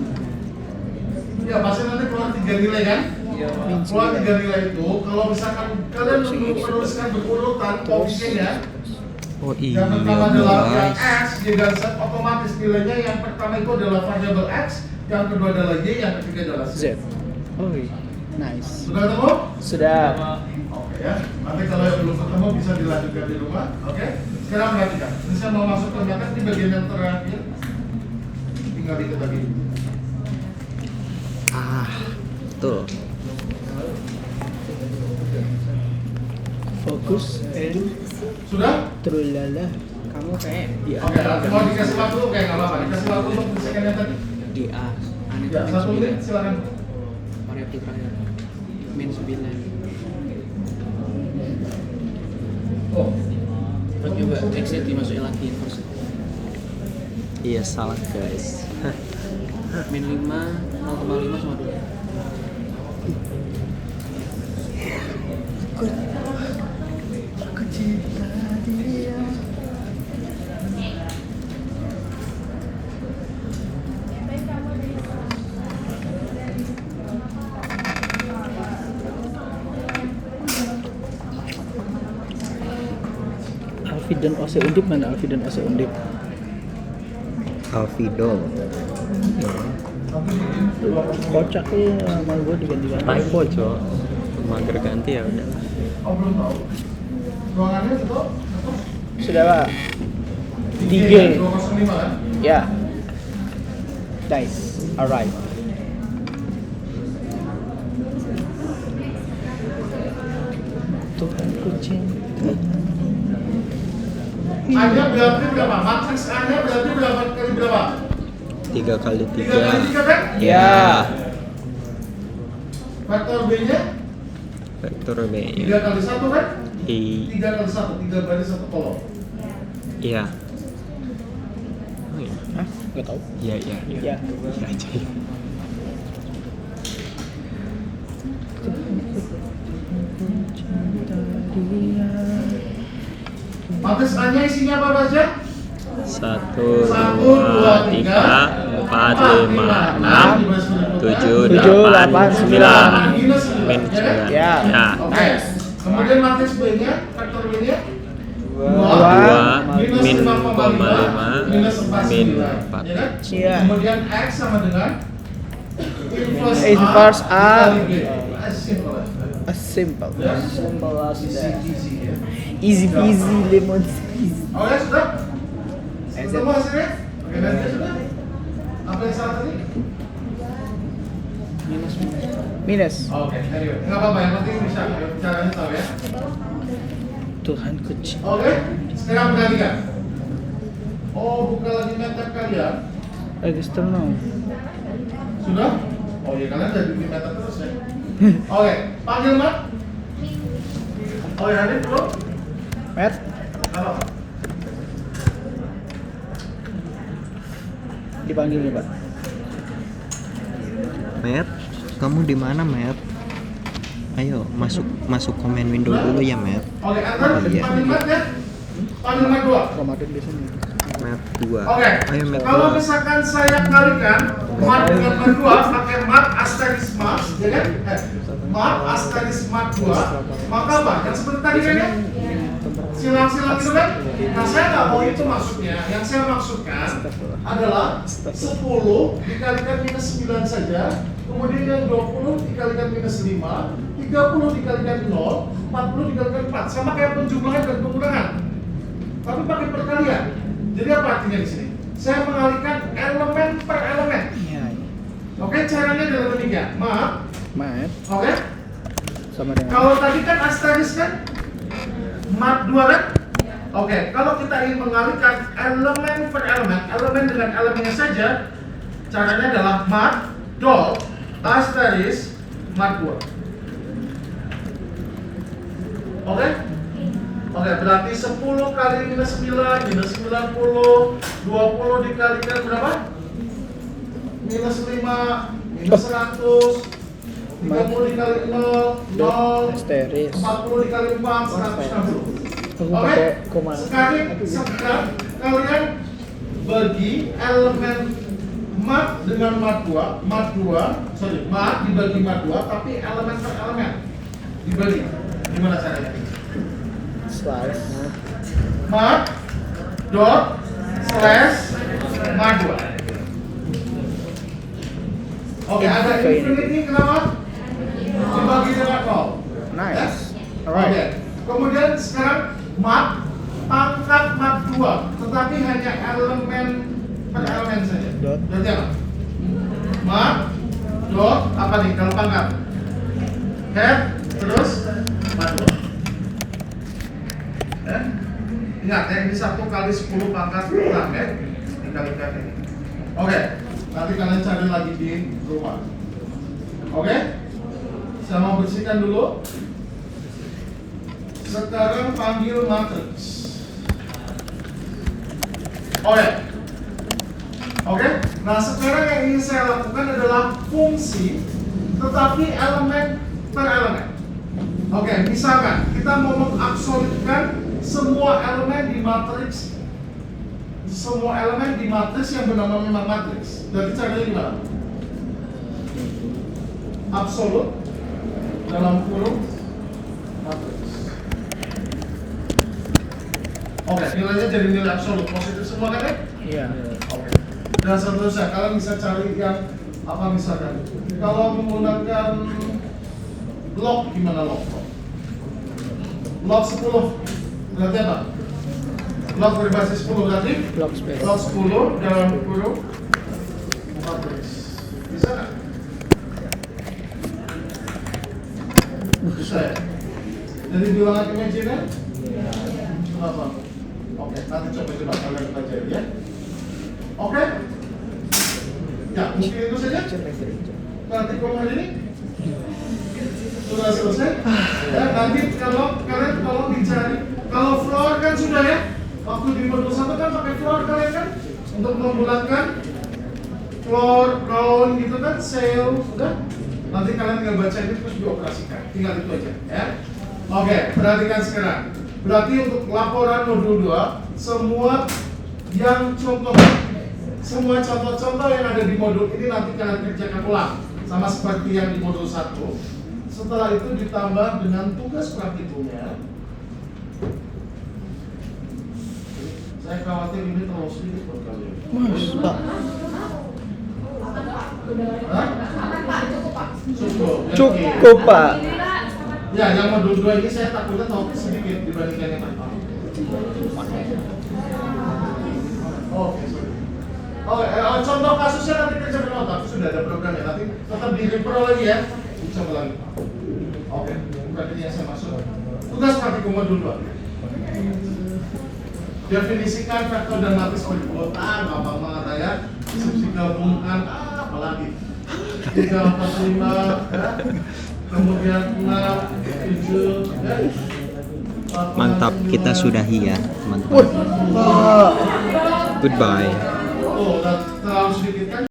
Ya pasti nanti keluar 3 nilai kan? Iya. Keluar 3 nilai itu, kalau misalkan kalian menuliskan berurutan koefisiennya, Oh iya yang pertama adalah yang guys. X, Y dan Z, otomatis nilainya yang pertama itu adalah variabel X, yang kedua adalah Y, yang ketiga adalah Z. Z. Oh iya. Nice. Sudah ketemu? Sudah. Oke ya. Nanti kalau yang belum ketemu bisa dilanjutkan di rumah. Oke. Sekarang perhatikan. Ini saya mau masuk ke belakang di bagian yang terakhir. Tinggal dikit lagi. Betul. Fokus and Sudah? trulala. Kamu kayak di A. Oke. Mau dikasih waktu? Oke, nggak apa-apa. Dikasih waktu untuk menyelesaikan yang tadi. Di A. Aneh Ya, 1 menit silakan. Variabel terakhir. Min 9. Oh. Terus coba X nya dimasukin lagi inverse. Iya salah guys. Min 5, 0,5 sama 2. Alfi dan OC Undip mana Alfi dan OC Undip? Alfidol. Kocak ya sama gue diganti-ganti. Typo cok. Mager ganti ya udah. Oh, belum tahu. Ruangannya itu? Sudah pak. 205 kan? Ya. Nice. Alright. Tuhan kucing. A-nya berarti berapa? Matriks A-nya berarti berapa kali berapa? 3 kali 3 kali 3 3. kan? Ya. Faktor B-nya Vektor 3 B-nya. kali 1 kan? I. 3 kali 1, 3 baris 1 kolom. Iya. Oh iya. Hah? Gak tau. Iya iya. Ya. Iya aja ya. Matriks A-nya isinya apa aja? 1, 1, 2, 3, 4, 5, 6, 7, 8, 9, minus min 9. 9. Ya. Oke. Kemudian matriks B-nya, faktor B-nya 2, min 5,5 minus 4, min 9. 4. Ya kan? Iya. Kemudian X sama dengan Inverse A. dikali B. Simple. As simple. Ya. Simple as Easy, that. easy ya. Easy peasy lemon squeezy. Oh ya sudah? Ketemu hasilnya? Oke, dan dia sudah? Apa yang salah tadi? Minus. Oke, anyway. Nggak apa-apa, yang penting bisa. Caranya tahu ya. Tuhan kucing. Oke, sekarang perhatikan. Oh, buka lagi mantap kalian. External. Sudah? Oh ya, kalian jadi bikin meta terus ya. Oke, panggil Mat. Oh ya, ini belum? Matt. Halo. Dipanggil nih pak. Matt, kamu di mana Matt? Ayo masuk komen window dulu ya Matt. Oke, antar Oh, iya. panggil Mat ya. Panggil Mat 2. Ramadan biasanya. Matt 2. Oke, Ayo Matt kalau 2. misalkan saya kalikan Mat dengan Mat 2 pakai Mat asteris Mat, ya kan? Mat asteris Mat 2, maka apa? Yang seperti tadi kan ya? Silang-silang itu kan? Nah, saya nggak mau itu maksudnya. Yang saya maksudkan adalah 10 dikalikan minus 9 saja, kemudian yang 20 dikalikan minus 5, 30 dikalikan 0, 40 dikalikan 4, sama kayak penjumlahan dan pengurangan. Tapi pakai perkalian. Jadi apa artinya di sini? Saya mengalihkan elemen per elemen. Iya. Oke, caranya adalah demikian. Maaf. Matt. Oke. Sama dengan Kalau tadi kan asteris kan mat 2 kan? Oke, kalau kita ingin mengalihkan elemen per elemen dengan elemennya saja, caranya adalah mat dot asteris mat 2. Oke? Oke, berarti 10 kali minus 9, minus 90, 20 dikalikan berapa? Minus 5, minus 100, 30 dikali 0, 0, asteris. 40 dikali 4, 160. Aku Oke? pakai koma. Sekarang kalian bagi elemen mat dengan mat 2, mat dibagi mat 2, tapi elemen per elemen dibagi. Gimana caranya? Slash. Mat dot slash mat 2. Oke, ada infinity kenapa? Dibagi dengan 0. Nice. Oke, Alright. kemudian sekarang mat pangkat mat 2, tetapi hanya elemen per elemen saja. Dot. Berarti apa? Mat dot apa nih kalau pangkat? Head terus mat 2. Ingat ya, ini 1 kali 10 pangkat 6 ya. Dikalikan ini. Oke, nanti kalian cari lagi di rumah. Oke? Saya mau bersihkan dulu. Sekarang panggil matriks. Oke. Nah, sekarang yang ingin saya lakukan adalah fungsi, tetapi elemen per elemen. Oke, misalkan kita mau mengabsolutkan semua elemen di matriks yang bernama memang matriks. Jadi caranya gimana? Absolut dalam kurung matriks. Oke, nilainya jadi nilai absolut positif semua kan ya? Iya. Oke. Dan seterusnya, kalian bisa cari yang apa misalkan? Kalau menggunakan log, gimana log? Log 10 berarti apa? Log berbasis 10 berarti? Log space. Log 10 dalam kurung matriks. Bisa nggak? Bisa ya? Jadi bilangan imaginer? Kenapa? Oke, nanti coba kalian pelajari ya. Oke? Ya, mungkin itu saja. Nanti komen ini sudah selesai. Ya, nanti kalau kalian tolong dicari. Kalau floor kan sudah ya. Waktu di modul 1 kan pakai floor kalian kan untuk membulatkan floor, ground gitu kan, sail sudah. Nanti kalian tinggal baca ini terus dioperasikan. Tinggal itu aja ya. Oke, perhatikan sekarang. Berarti untuk laporan modul 2 semua contoh-contoh yang ada di modul ini nanti kalian kerjakan ulang sama seperti yang di modul 1. Setelah itu ditambah dengan tugas praktikumnya. Saya khawatir ini terlalu sedikit buat kalian. Mas, Pak. Hah? Cukup. Cukup, Pak. Ya, yang modul 2 ini saya takutnya topik sedikit dibandingkan yang lain. Oke, sorry. Contoh kasusnya nanti kerja dengan otak, sudah ada programnya. Nanti tetap di refer lagi ya. Coba lagi. Oke, bukan ini yang saya maksud. Tugas praktikum modul 2. Definisikan vektor dan matris perbuatan, gampang banget ya. Subsidi gabungkan, apalagi 3, 4, 5, ya. Kemudian 6, 7, ya. Mantap, kita sudahi ya, teman-teman. Pak. Goodbye. Oh, terlalu sedikit kan?